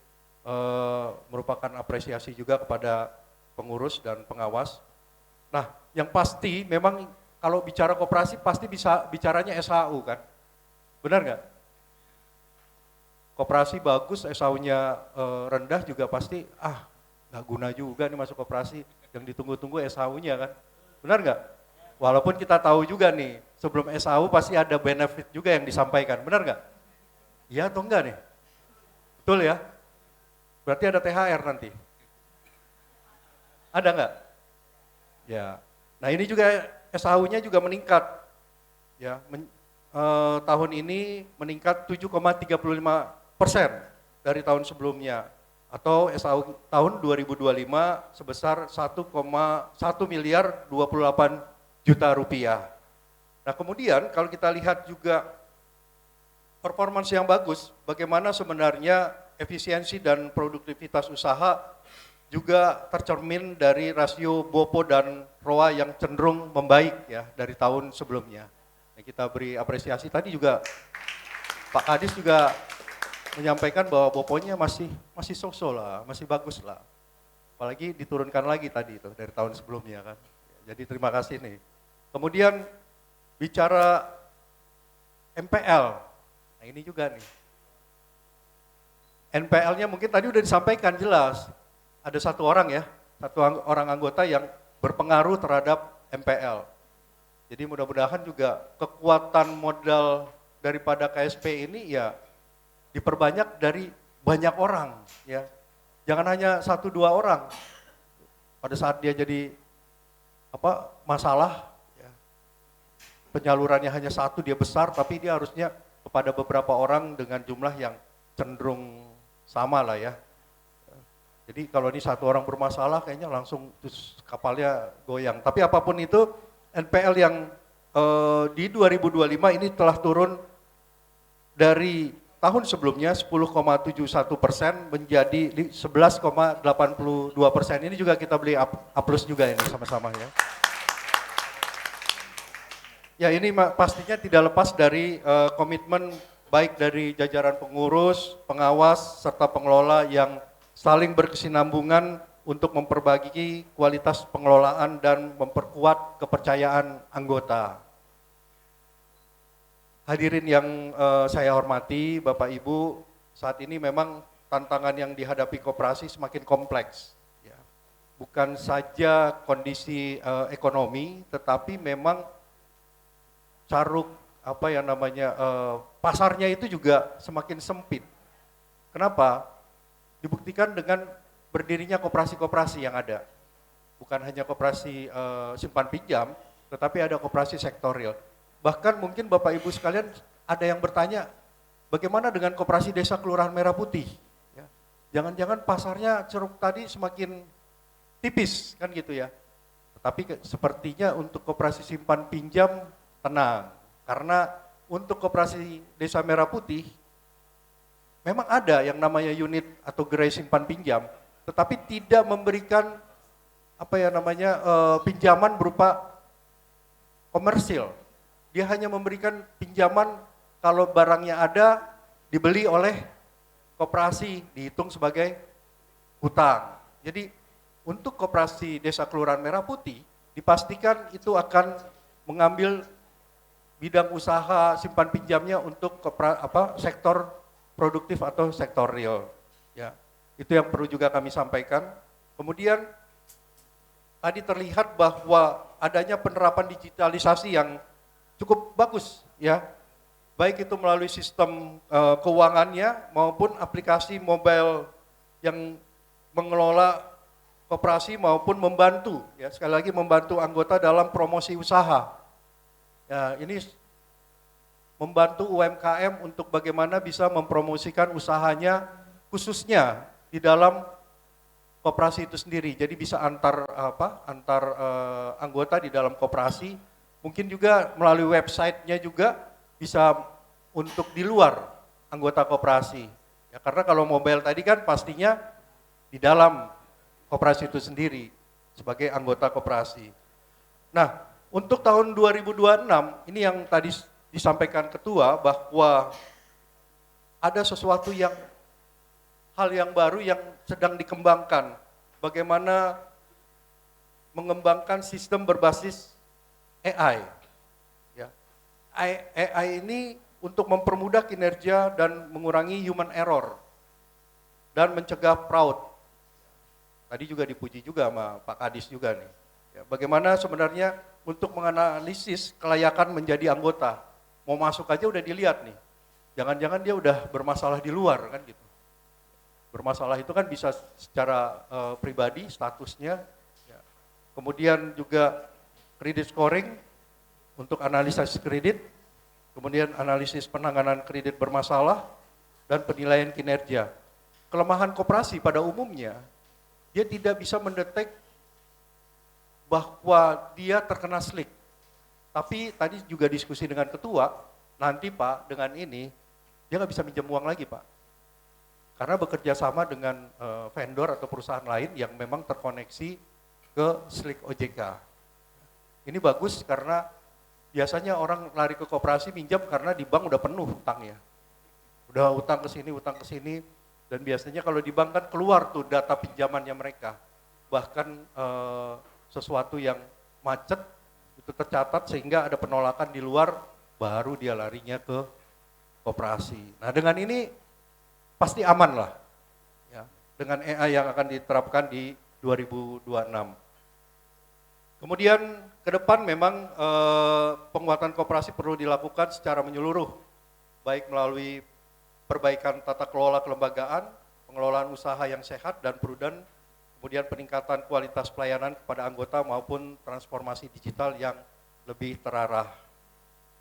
merupakan apresiasi juga kepada pengurus dan pengawas. Nah, yang pasti memang kalau bicara koperasi pasti bisa bicaranya SHU kan? Benar nggak? Koperasi bagus, SHU-nya rendah juga pasti nggak guna juga nih masuk koperasi. Yang ditunggu-tunggu SHU-nya kan? Benar nggak? Walaupun kita tahu juga nih sebelum SHU pasti ada benefit juga yang disampaikan. Benar nggak? Iya atau enggak nih? Betul ya? Berarti ada THR nanti. Ada nggak? Ya. Nah ini juga SHU-nya juga meningkat. Ya, tahun ini meningkat 7,35% dari tahun sebelumnya. Atau SHU tahun 2025 sebesar 1,1 miliar 28 juta rupiah. Nah kemudian kalau kita lihat juga performance yang bagus, bagaimana sebenarnya efisiensi dan produktivitas usaha juga tercermin dari rasio BOPO dan ROA yang cenderung membaik ya dari tahun sebelumnya. Ya, kita beri apresiasi tadi juga Pak Kadis juga menyampaikan bahwa BOPO-nya masih so-so lah, masih bagus lah. Apalagi diturunkan lagi tadi itu dari tahun sebelumnya kan. Jadi terima kasih nih. Kemudian bicara MPL, nah ini juga nih. NPL-nya mungkin tadi udah disampaikan jelas. Ada 1 orang ya, 1 orang anggota yang berpengaruh terhadap MPL. Jadi mudah-mudahan juga kekuatan modal daripada KSP ini ya diperbanyak dari banyak orang ya. Jangan hanya 1-2 orang. Pada saat dia jadi masalah ya, penyalurannya hanya satu, dia besar, tapi dia harusnya kepada beberapa orang dengan jumlah yang cenderung sama lah ya. Jadi kalau ini satu orang bermasalah kayaknya langsung terus kapalnya goyang. Tapi apapun itu NPL yang di 2025 ini telah turun dari tahun sebelumnya 10,71% menjadi 11,82%. Ini juga kita beli A+ juga ini sama-sama ya. Ya ini pastinya tidak lepas dari komitmen baik dari jajaran pengurus, pengawas, serta pengelola yang saling berkesinambungan untuk memperbaiki kualitas pengelolaan dan memperkuat kepercayaan anggota. Hadirin yang saya hormati, Bapak Ibu, saat ini memang tantangan yang dihadapi koperasi semakin kompleks. Ya. Bukan saja kondisi ekonomi, tetapi memang caruk pasarnya itu juga semakin sempit. Kenapa? Dibuktikan dengan berdirinya koperasi-koperasi yang ada. Bukan hanya koperasi simpan pinjam, tetapi ada koperasi sektorial. Bahkan mungkin Bapak Ibu sekalian ada yang bertanya, bagaimana dengan koperasi desa Kelurahan Merah Putih? Ya. Jangan-jangan pasarnya ceruk tadi semakin tipis, kan gitu ya. Tetapi sepertinya untuk koperasi simpan pinjam tenang. Karena untuk koperasi desa Merah Putih, memang ada yang namanya unit atau gerai simpan pinjam, tetapi tidak memberikan pinjaman berupa komersil. Dia hanya memberikan pinjaman kalau barangnya ada, dibeli oleh koperasi, dihitung sebagai hutang. Jadi untuk koperasi desa Kelurahan Merah Putih, dipastikan itu akan mengambil bidang usaha simpan pinjamnya untuk sektor produktif atau sektor real. Ya, itu yang perlu juga kami sampaikan. Kemudian tadi terlihat bahwa adanya penerapan digitalisasi yang cukup bagus ya, baik itu melalui sistem keuangannya maupun aplikasi mobile yang mengelola koperasi maupun membantu ya, sekali lagi membantu anggota dalam promosi usaha. Ya, ini membantu UMKM untuk bagaimana bisa mempromosikan usahanya khususnya di dalam koperasi itu sendiri. Jadi bisa antar anggota di dalam koperasi. Mungkin juga melalui websitenya juga bisa untuk di luar anggota koperasi. Ya, karena kalau mobile tadi kan pastinya di dalam koperasi itu sendiri sebagai anggota koperasi. Nah, untuk tahun 2026 ini yang tadi disampaikan ketua bahwa ada sesuatu hal yang baru yang sedang dikembangkan. Bagaimana mengembangkan sistem berbasis AI. Ya. AI ini untuk mempermudah kinerja dan mengurangi human error dan mencegah fraud. Tadi juga dipuji juga sama Pak Kadis juga nih. Ya, bagaimana sebenarnya untuk menganalisis kelayakan menjadi anggota. Mau masuk aja udah dilihat nih. Jangan-jangan dia udah bermasalah di luar kan gitu. Bermasalah itu kan bisa secara pribadi statusnya. Ya. Kemudian juga kredit scoring untuk analisis kredit, kemudian analisis penanganan kredit bermasalah, dan penilaian kinerja. Kelemahan koperasi pada umumnya, dia tidak bisa mendetek bahwa dia terkena slick. Tapi tadi juga diskusi dengan ketua, nanti Pak dengan ini, dia nggak bisa minjem uang lagi Pak. Karena bekerja sama dengan vendor atau perusahaan lain yang memang terkoneksi ke slick OJK. Ini bagus karena biasanya orang lari ke koperasi minjam karena di bank udah penuh utangnya. Udah utang ke sini, dan biasanya kalau di bank kan keluar tuh data pinjamannya mereka. Bahkan sesuatu yang macet itu tercatat sehingga ada penolakan di luar, baru dia larinya ke koperasi. Nah dengan ini pasti aman lah, ya, dengan AI yang akan diterapkan di 2026. Kemudian ke depan memang penguatan koperasi perlu dilakukan secara menyeluruh baik melalui perbaikan tata kelola kelembagaan, pengelolaan usaha yang sehat dan prudent, kemudian peningkatan kualitas pelayanan kepada anggota maupun transformasi digital yang lebih terarah.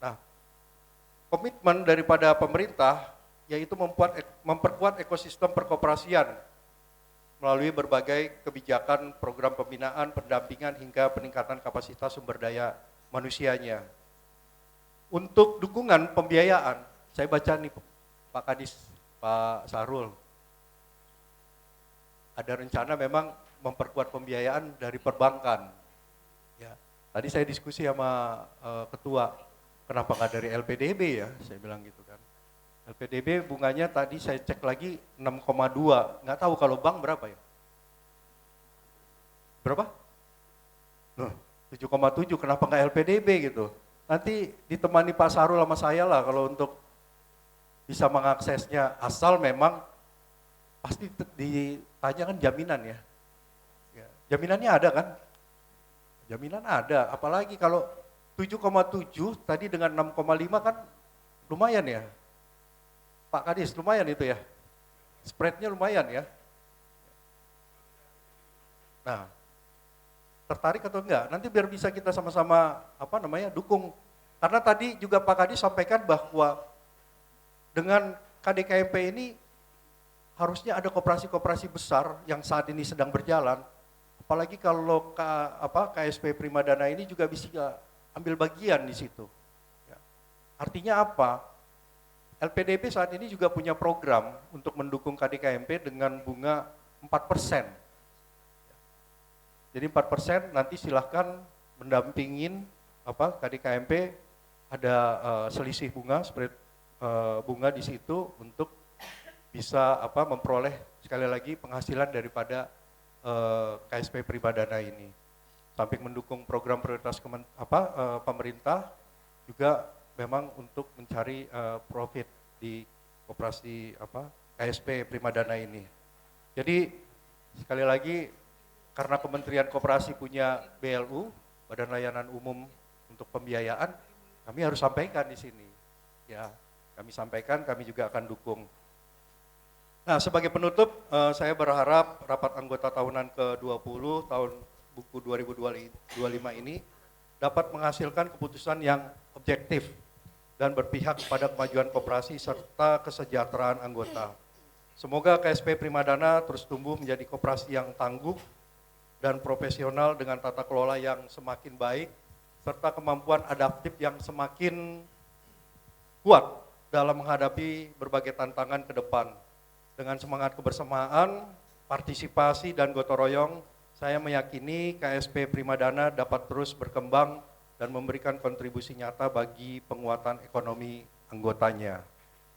Nah, komitmen daripada pemerintah yaitu memperkuat ekosistem perkoperasian melalui berbagai kebijakan, program pembinaan, pendampingan, hingga peningkatan kapasitas sumber daya manusianya. Untuk dukungan pembiayaan, saya baca nih Pak Kadis, Pak Sahrul, ada rencana memang memperkuat pembiayaan dari perbankan. Ya, tadi saya diskusi sama ketua, kenapa nggak dari LPDB ya, saya bilang gitu kan. LPDB bunganya tadi saya cek lagi 6,2, nggak tahu kalau bank berapa ya? Berapa? 7,7, kenapa nggak LPDB gitu? Nanti ditemani Pak Sarul sama saya lah kalau untuk bisa mengaksesnya, asal memang pasti ditanya kan jaminan ya. Jaminannya ada kan? Jaminan ada, apalagi kalau 7,7 tadi dengan 6,5 kan lumayan ya. Pak Kadis, lumayan itu ya. Spreadnya lumayan ya. Nah, tertarik atau enggak? Nanti biar bisa kita sama-sama dukung. Karena tadi juga Pak Kadis sampaikan bahwa dengan KDKMP ini harusnya ada koperasi-koperasi besar yang saat ini sedang berjalan. Apalagi kalau KSP Primadana ini juga bisa ambil bagian di situ. Ya. Artinya apa? LPDB saat ini juga punya program untuk mendukung KDKMP dengan bunga 4%. Jadi 4% nanti silahkan mendampingin KDKMP, ada selisih bunga, spread bunga di situ untuk bisa memperoleh sekali lagi penghasilan daripada KSP Primadana ini. Samping mendukung program prioritas pemerintah, juga memang untuk mencari profit di koperasi KSP Primadana ini. Jadi sekali lagi karena Kementerian Koperasi punya BLU, Badan Layanan Umum untuk Pembiayaan, kami harus sampaikan di sini. Ya, kami sampaikan, kami juga akan dukung. Nah, sebagai penutup, saya berharap rapat anggota tahunan ke-20 tahun buku 2025 ini dapat menghasilkan keputusan yang objektif dan berpihak kepada kemajuan koperasi serta kesejahteraan anggota. Semoga KSP Primadana terus tumbuh menjadi koperasi yang tangguh dan profesional dengan tata kelola yang semakin baik, serta kemampuan adaptif yang semakin kuat dalam menghadapi berbagai tantangan ke depan. Dengan semangat kebersamaan, partisipasi, dan gotong royong, saya meyakini KSP Primadana dapat terus berkembang dan memberikan kontribusi nyata bagi penguatan ekonomi anggotanya.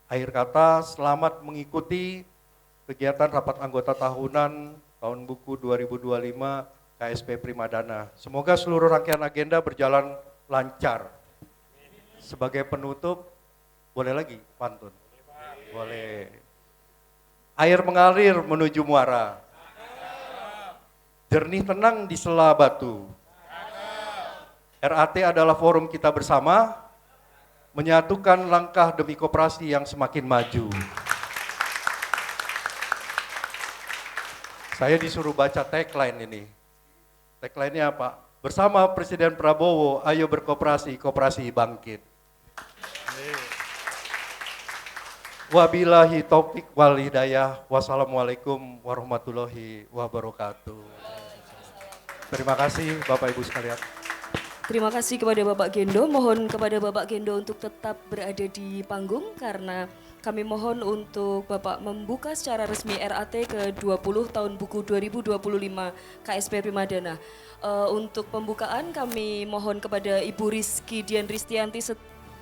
Akhir kata, selamat mengikuti kegiatan rapat anggota tahunan tahun buku 2025 KSP Primadana. Semoga seluruh rangkaian agenda berjalan lancar. Sebagai penutup, boleh lagi pantun? Boleh. Air mengalir menuju muara. Jernih tenang di sela batu. RAT adalah forum kita bersama, menyatukan langkah demi koperasi yang semakin maju. Saya disuruh baca tagline ini. Tagline-nya apa? Bersama Presiden Prabowo, ayo berkoperasi, koperasi bangkit. Wabillahi taufik wal hidayah. Wassalamualaikum warahmatullahi wabarakatuh. Terima kasih Bapak Ibu sekalian. Terima kasih kepada Bapak Gendo. Mohon kepada Bapak Gendo untuk tetap berada di panggung karena kami mohon untuk Bapak membuka secara resmi RAT ke-20 tahun buku 2025 KSP Primadana. Untuk pembukaan kami mohon kepada Ibu Rizky Dian Ristianti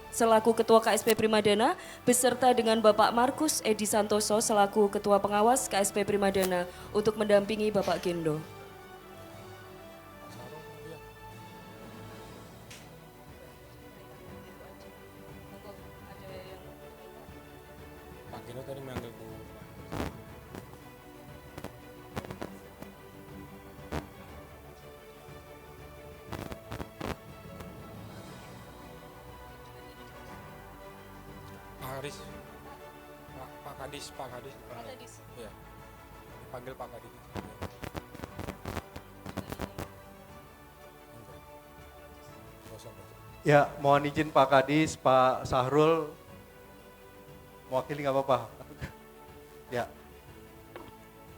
selaku Ketua KSP Primadana beserta dengan Bapak Markus Edi Santoso selaku Ketua Pengawas KSP Primadana untuk mendampingi Bapak Gendo. Pak Gino tadi manggil Bu. Pak Kadis. Pak Kadis, Pak Kadis. Iya. Panggil Pak Kadis. Nggak usah, Pak. Ya, mohon izin Pak Kadis, Pak Sahrul, mewakili nggak apa-apa. Ya,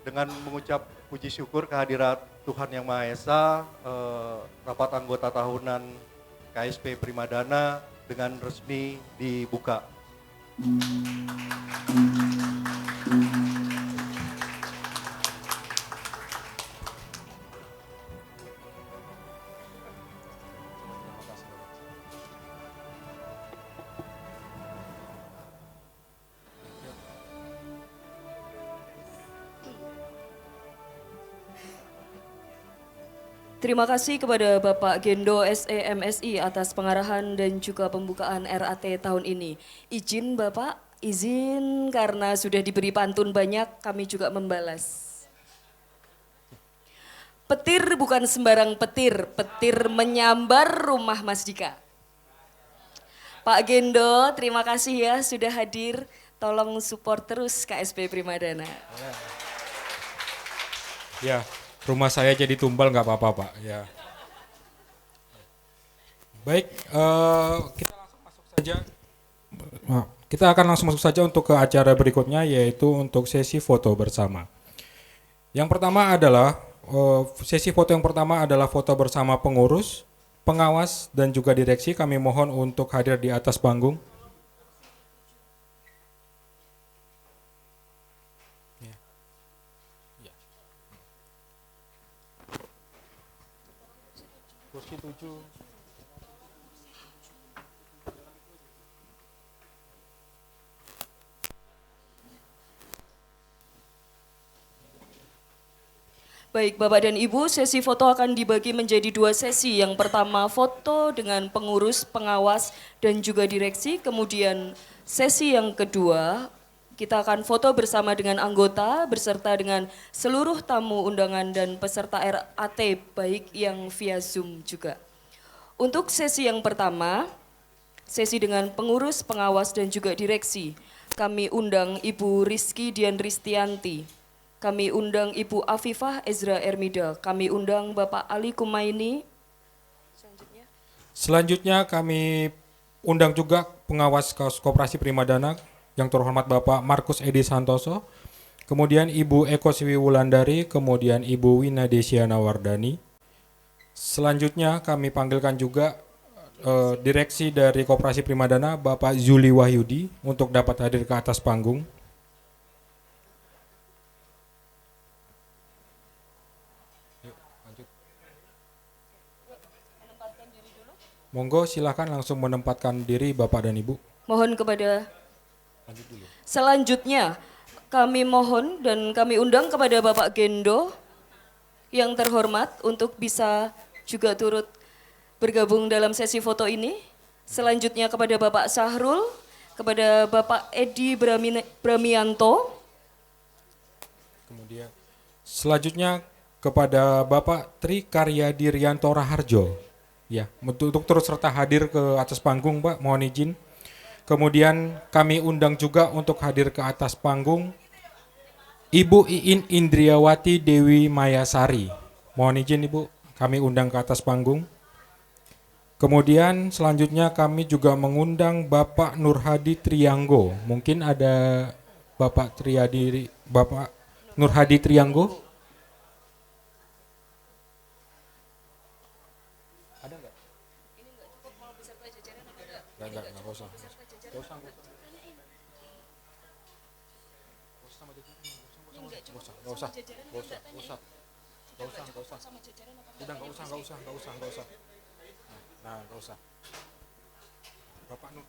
dengan mengucap puji syukur kehadirat Tuhan Yang Maha Esa, rapat anggota tahunan KSP Primadana dengan resmi dibuka. Terima kasih kepada Bapak Gendo SEMSI atas pengarahan dan juga pembukaan RAT tahun ini. Izin Bapak, izin karena sudah diberi pantun banyak, kami juga membalas. Petir bukan sembarang petir, petir menyambar rumah Mas Dika. Pak Gendo, terima kasih ya sudah hadir. Tolong support terus KSP Primadana. Ya, rumah saya jadi tumbal nggak apa-apa, Pak. Ya. Baik, kita langsung masuk saja. Kita akan langsung masuk saja untuk ke acara berikutnya, yaitu untuk sesi foto bersama. Yang pertama adalah sesi foto yang pertama adalah foto bersama pengurus, pengawas, dan juga direksi. Kami mohon untuk hadir di atas panggung. Kursi 7. Baik Bapak dan Ibu, sesi foto akan dibagi menjadi 2 sesi. Yang pertama foto dengan pengurus, pengawas, dan juga direksi. Kemudian sesi yang kedua kita akan foto bersama dengan anggota beserta dengan seluruh tamu undangan dan peserta RAT baik yang via Zoom juga. Untuk sesi yang pertama, sesi dengan pengurus, pengawas, dan juga direksi. Kami undang Ibu Rizky Dian Ristianti. Kami undang Ibu Afifah Ezra Ermida. Kami undang Bapak Ali Kumaini. Selanjutnya kami undang juga pengawas Koperasi Primadana yang terhormat Bapak Markus Edi Santoso. Kemudian Ibu Eko Siwi Wulandari, kemudian Ibu Wina Desiana Wardani. Selanjutnya kami panggilkan juga direksi dari Koperasi Primadana Bapak Zuli Wahyudi untuk dapat hadir ke atas panggung. Monggo silakan langsung menempatkan diri Bapak dan Ibu. Mohon kepada selanjutnya kami mohon dan kami undang kepada Bapak Gendo yang terhormat untuk bisa juga turut bergabung dalam sesi foto ini. Selanjutnya kepada Bapak Sahrul, kepada Bapak Edi Bramianto. Kemudian selanjutnya kepada Bapak Tri Karyadi Rianto Raharjo. Ya, untuk terus serta hadir ke atas panggung, Pak, mohon izin. Kemudian kami undang juga untuk hadir ke atas panggung Ibu Iin Indriawati Dewi Mayasari. Mohon izin Ibu, kami undang ke atas panggung. Kemudian selanjutnya kami juga mengundang Bapak Nurhadi Trianggo. Mungkin ada Bapak Nurhadi Trianggo. Enggak usah. Udah enggak usah. Nah, enggak usah. Bapak Nur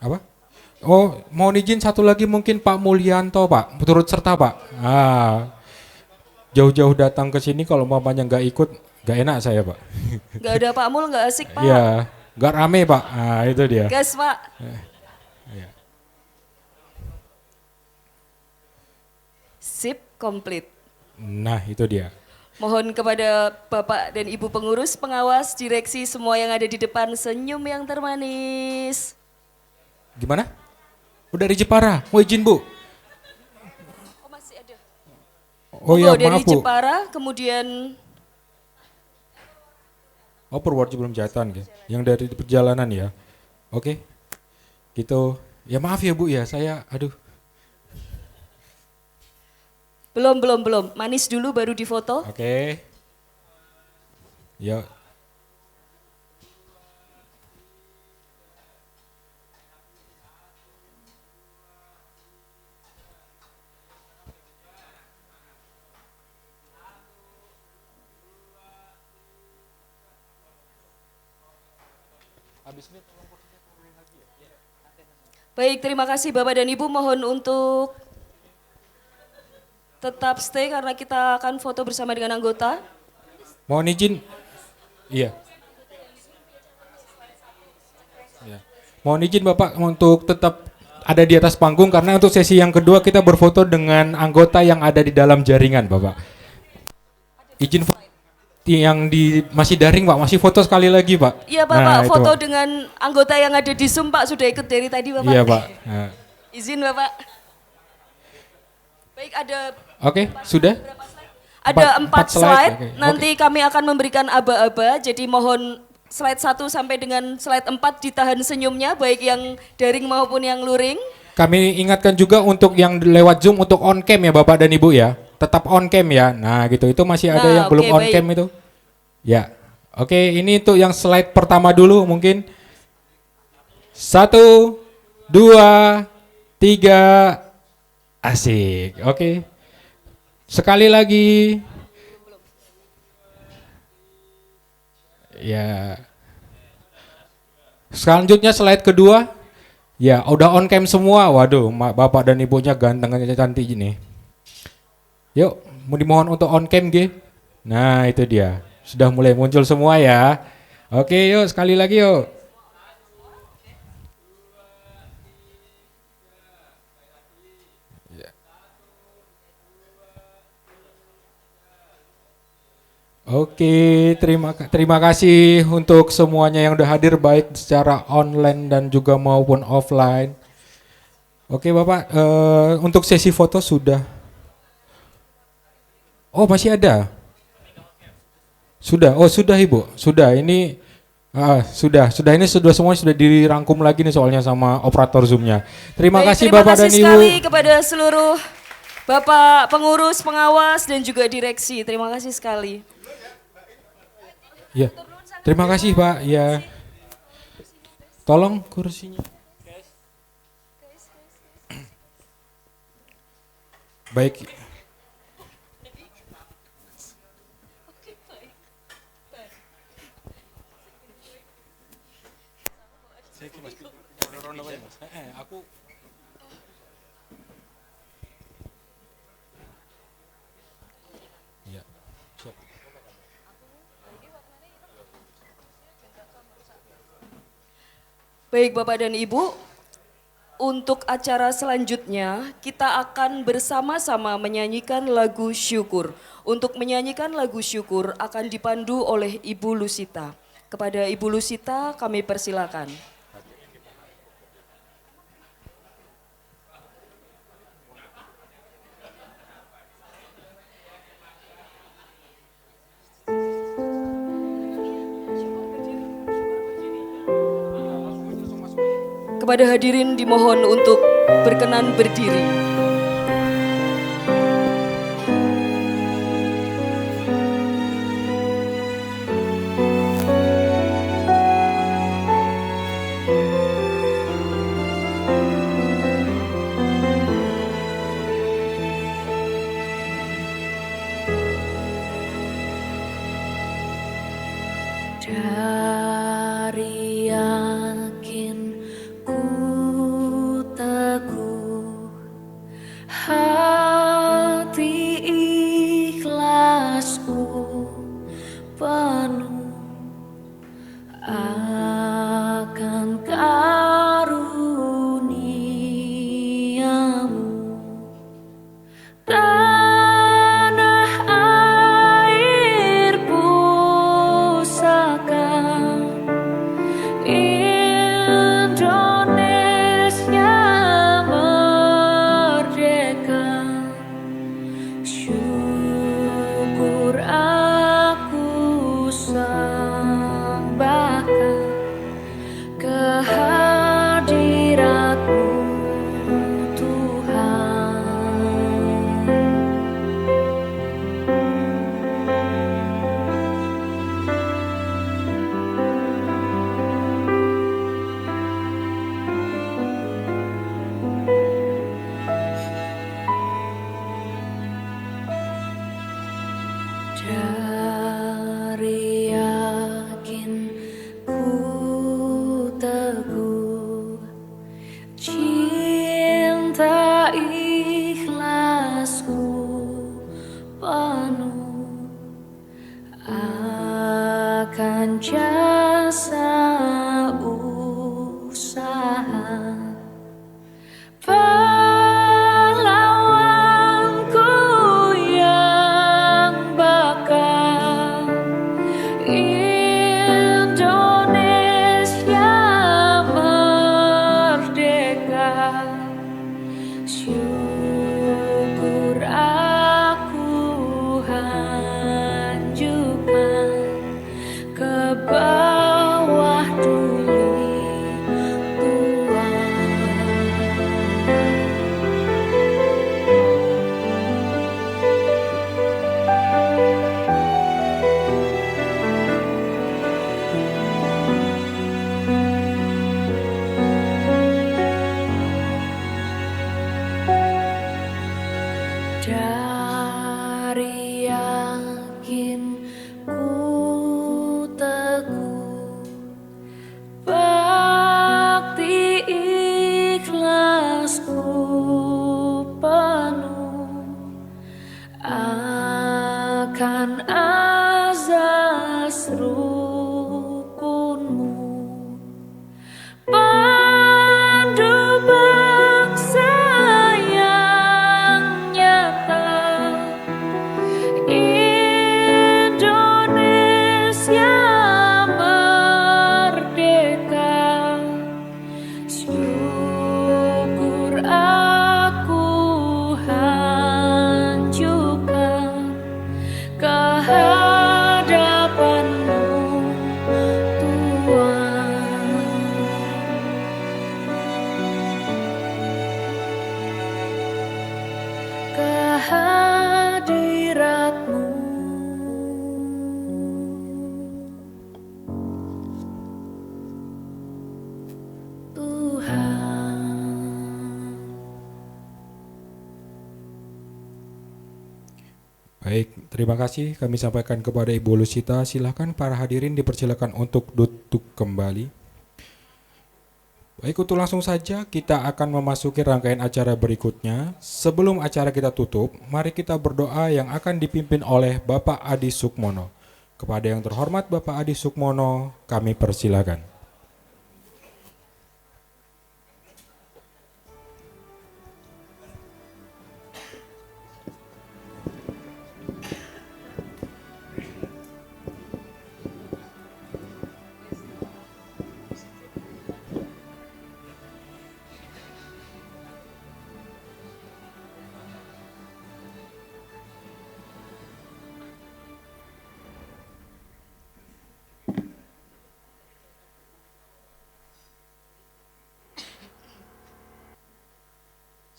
apa? Oh, mohon izin satu lagi mungkin Pak Mulyanto, Pak, turut serta, Pak. Jauh-jauh datang ke sini kalau mamanya nggak ikut, nggak enak saya, Pak. Nggak ada Pak Mul, nggak asik Pak. Iya, nggak rame, Pak. Itu dia. Gas Pak. Iya. Sip, komplit. Nah, itu dia. Mohon kepada Bapak dan Ibu pengurus, pengawas, direksi, semua yang ada di depan senyum yang termanis. Gimana? Udah dari Jepara, mau izin Bu? Oh masih ada. Oh iya dari maaf Bu. Jepara, kemudian Oh Purworejo belum jatan ya, yang dari perjalanan ya. Oke, gitu. Ya maaf ya Bu ya, saya aduh. belum. Manis dulu baru difoto. Oke. Ya. Baik, terima kasih Bapak dan Ibu. Mohon untuk tetap stay karena kita akan foto bersama dengan anggota. Mohon izin. Iya. Ya. Mohon izin Bapak untuk tetap ada di atas panggung karena untuk sesi yang kedua kita berfoto dengan anggota yang ada di dalam jaringan Bapak. Izin yang masih daring Pak, masih foto sekali lagi Pak. Iya Bapak, Nah, foto Pak. dengan anggota yang ada di Zoom Pak, sudah ikut dari tadi Bapak. Iya Pak. Nah. Izin Bapak. Baik, ada Oke, sudah? ada 4 slide. Oke. Nanti kami akan memberikan aba-aba, jadi mohon slide 1 sampai dengan slide 4 ditahan senyumnya, baik yang daring maupun yang luring. Kami ingatkan juga untuk yang lewat Zoom untuk on cam ya Bapak dan Ibu ya. Tetap on cam ya. Nah gitu, itu masih ada Nah, yang belum oke, on baik. cam itu. Ya, oke ini untuk yang slide pertama dulu mungkin. 1, 2, 3, asik, oke. Sekali lagi. Ya. Selanjutnya slide kedua. Ya, udah on cam semua. Waduh, Bapak dan Ibunya ganteng cantik ini. Yuk, mau dimohon untuk on cam G. Nah, itu dia. Sudah mulai muncul semua ya. Oke, yuk sekali lagi yuk. Ya. Oke, terima kasih untuk semuanya yang udah hadir baik secara online dan juga maupun offline. Oke, Bapak, untuk sesi foto sudah. Oh, masih ada. Sudah. Oh, sudah Ibu. Sudah. Ini sudah ini semua sudah dirangkum lagi nih soalnya sama operator Zoom-nya. Terima kasih Bapak dan Ibu. Terima kasih sekali kepada seluruh Bapak pengurus, pengawas dan juga direksi. Terima kasih sekali. Ya. Terima kasih Pak. Ya. Tolong kursinya. Baik. Aku ya, siap. Baik Bapak dan Ibu, untuk acara selanjutnya kita akan bersama-sama menyanyikan lagu syukur. Untuk menyanyikan lagu syukur akan dipandu oleh Ibu Lusita. Kepada Ibu Lusita kami persilakan. Kepada hadirin dimohon untuk berkenan berdiri. Dari yakin ku teguh, hati ikhlasku penuh akan karuniamu. Tanah jasa usaha pahlawanku yang bakal Indonesia merdeka. Syukur aku hanjupkan ke bawah tuli Tuhan. Dari yakin ku teguh, bakti ikhlasku penuh akan azas rukunmu, pandu bangsa yang nyata, Indonesia merdeka. Syukur aku hanjupkan ke hadapanmu Tuhan. Ke hadiratmu Tuhan. Baik, terima kasih kami sampaikan kepada Ibu Lusita. Silakan para hadirin dipersilakan untuk duduk kembali. Baik, untuk langsung saja kita akan memasuki rangkaian acara berikutnya. Sebelum acara kita tutup, mari kita berdoa yang akan dipimpin oleh Bapak Adi Sukmono. Kepada yang terhormat Bapak Adi Sukmono, kami persilakan.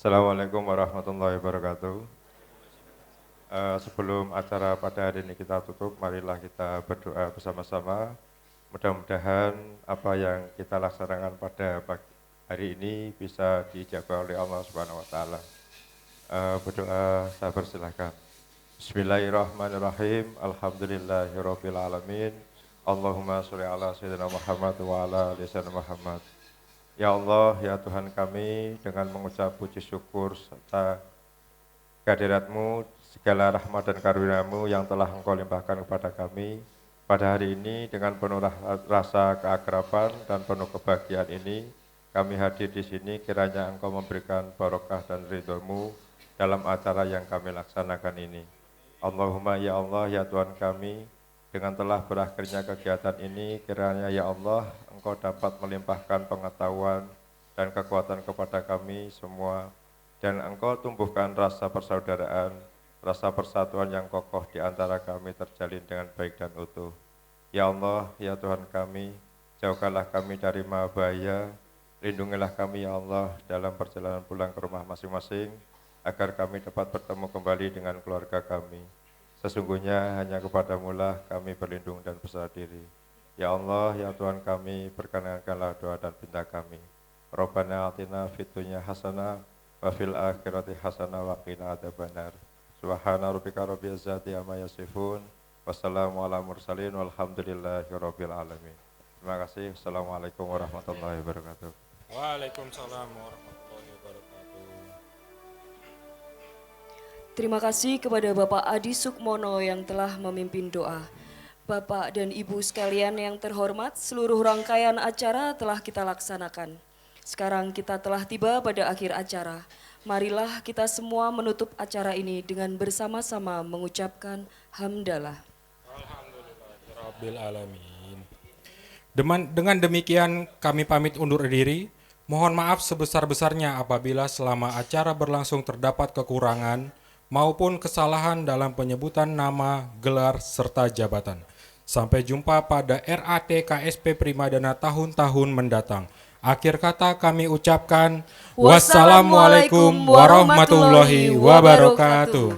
Assalamualaikum warahmatullahi wabarakatuh. Sebelum acara pada hari ini kita tutup, marilah kita berdoa bersama-sama. Mudah-mudahan apa yang kita laksanakan pada pagi hari ini bisa diijabah oleh Allah Subhanahu wa taala. Berdoa, saya persilahkan. Bismillahirrahmanirrahim. Alhamdulillahirabbil alamin. Allahumma sholli ala sayyidina Muhammad wa ala ali sayyidina Muhammad. Ya Allah, ya Tuhan kami, dengan mengucap puji syukur serta kehadirat-Mu, segala rahmat dan karunia-Mu yang telah Engkau limpahkan kepada kami pada hari ini, dengan penuh rasa keakraban dan penuh kebahagiaan ini, kami hadir di sini, kiranya Engkau memberikan barokah dan ridho-Mu dalam acara yang kami laksanakan ini. Allahumma ya Allah, ya Tuhan kami, dengan telah berakhirnya kegiatan ini, kiranya ya Allah, Engkau dapat melimpahkan pengetahuan dan kekuatan kepada kami semua, dan Engkau tumbuhkan rasa persaudaraan, rasa persatuan yang kokoh di antara kami terjalin dengan baik dan utuh. Ya Allah, ya Tuhan kami, jauhkanlah kami dari maha bahaya, lindungilah kami ya Allah dalam perjalanan pulang ke rumah masing-masing, agar kami dapat bertemu kembali dengan keluarga kami. Sesungguhnya hanya kepadamu lah kami berlindung dan berserah diri. Ya Allah, ya Tuhan kami, perkenankanlah doa dan pinta kami. Rabbana atina fid dunya hasanah wa fil akhirati hasanah wa qina adzabannar. Subhana rabbika rabbil izzati amma yasifun. Wassalamu ala mursalin walhamdulillahi rabbil alamin. Terima kasih. Assalamualaikum warahmatullahi wabarakatuh. Waalaikumsalam warahmatullahi wabarakatuh. Terima kasih kepada Bapak Adi Sukmono yang telah memimpin doa. Bapak dan Ibu sekalian yang terhormat, seluruh rangkaian acara telah kita laksanakan. Sekarang kita telah tiba pada akhir acara. Marilah kita semua menutup acara ini dengan bersama-sama mengucapkan hamdalah. Rabbil alamin. Dengan demikian kami pamit undur diri. Mohon maaf sebesar-besarnya apabila selama acara berlangsung terdapat kekurangan maupun kesalahan dalam penyebutan nama, gelar, serta jabatan. Sampai jumpa pada RAT KSP Primadana tahun-tahun mendatang. Akhir kata kami ucapkan wassalamualaikum warahmatullahi wabarakatuh.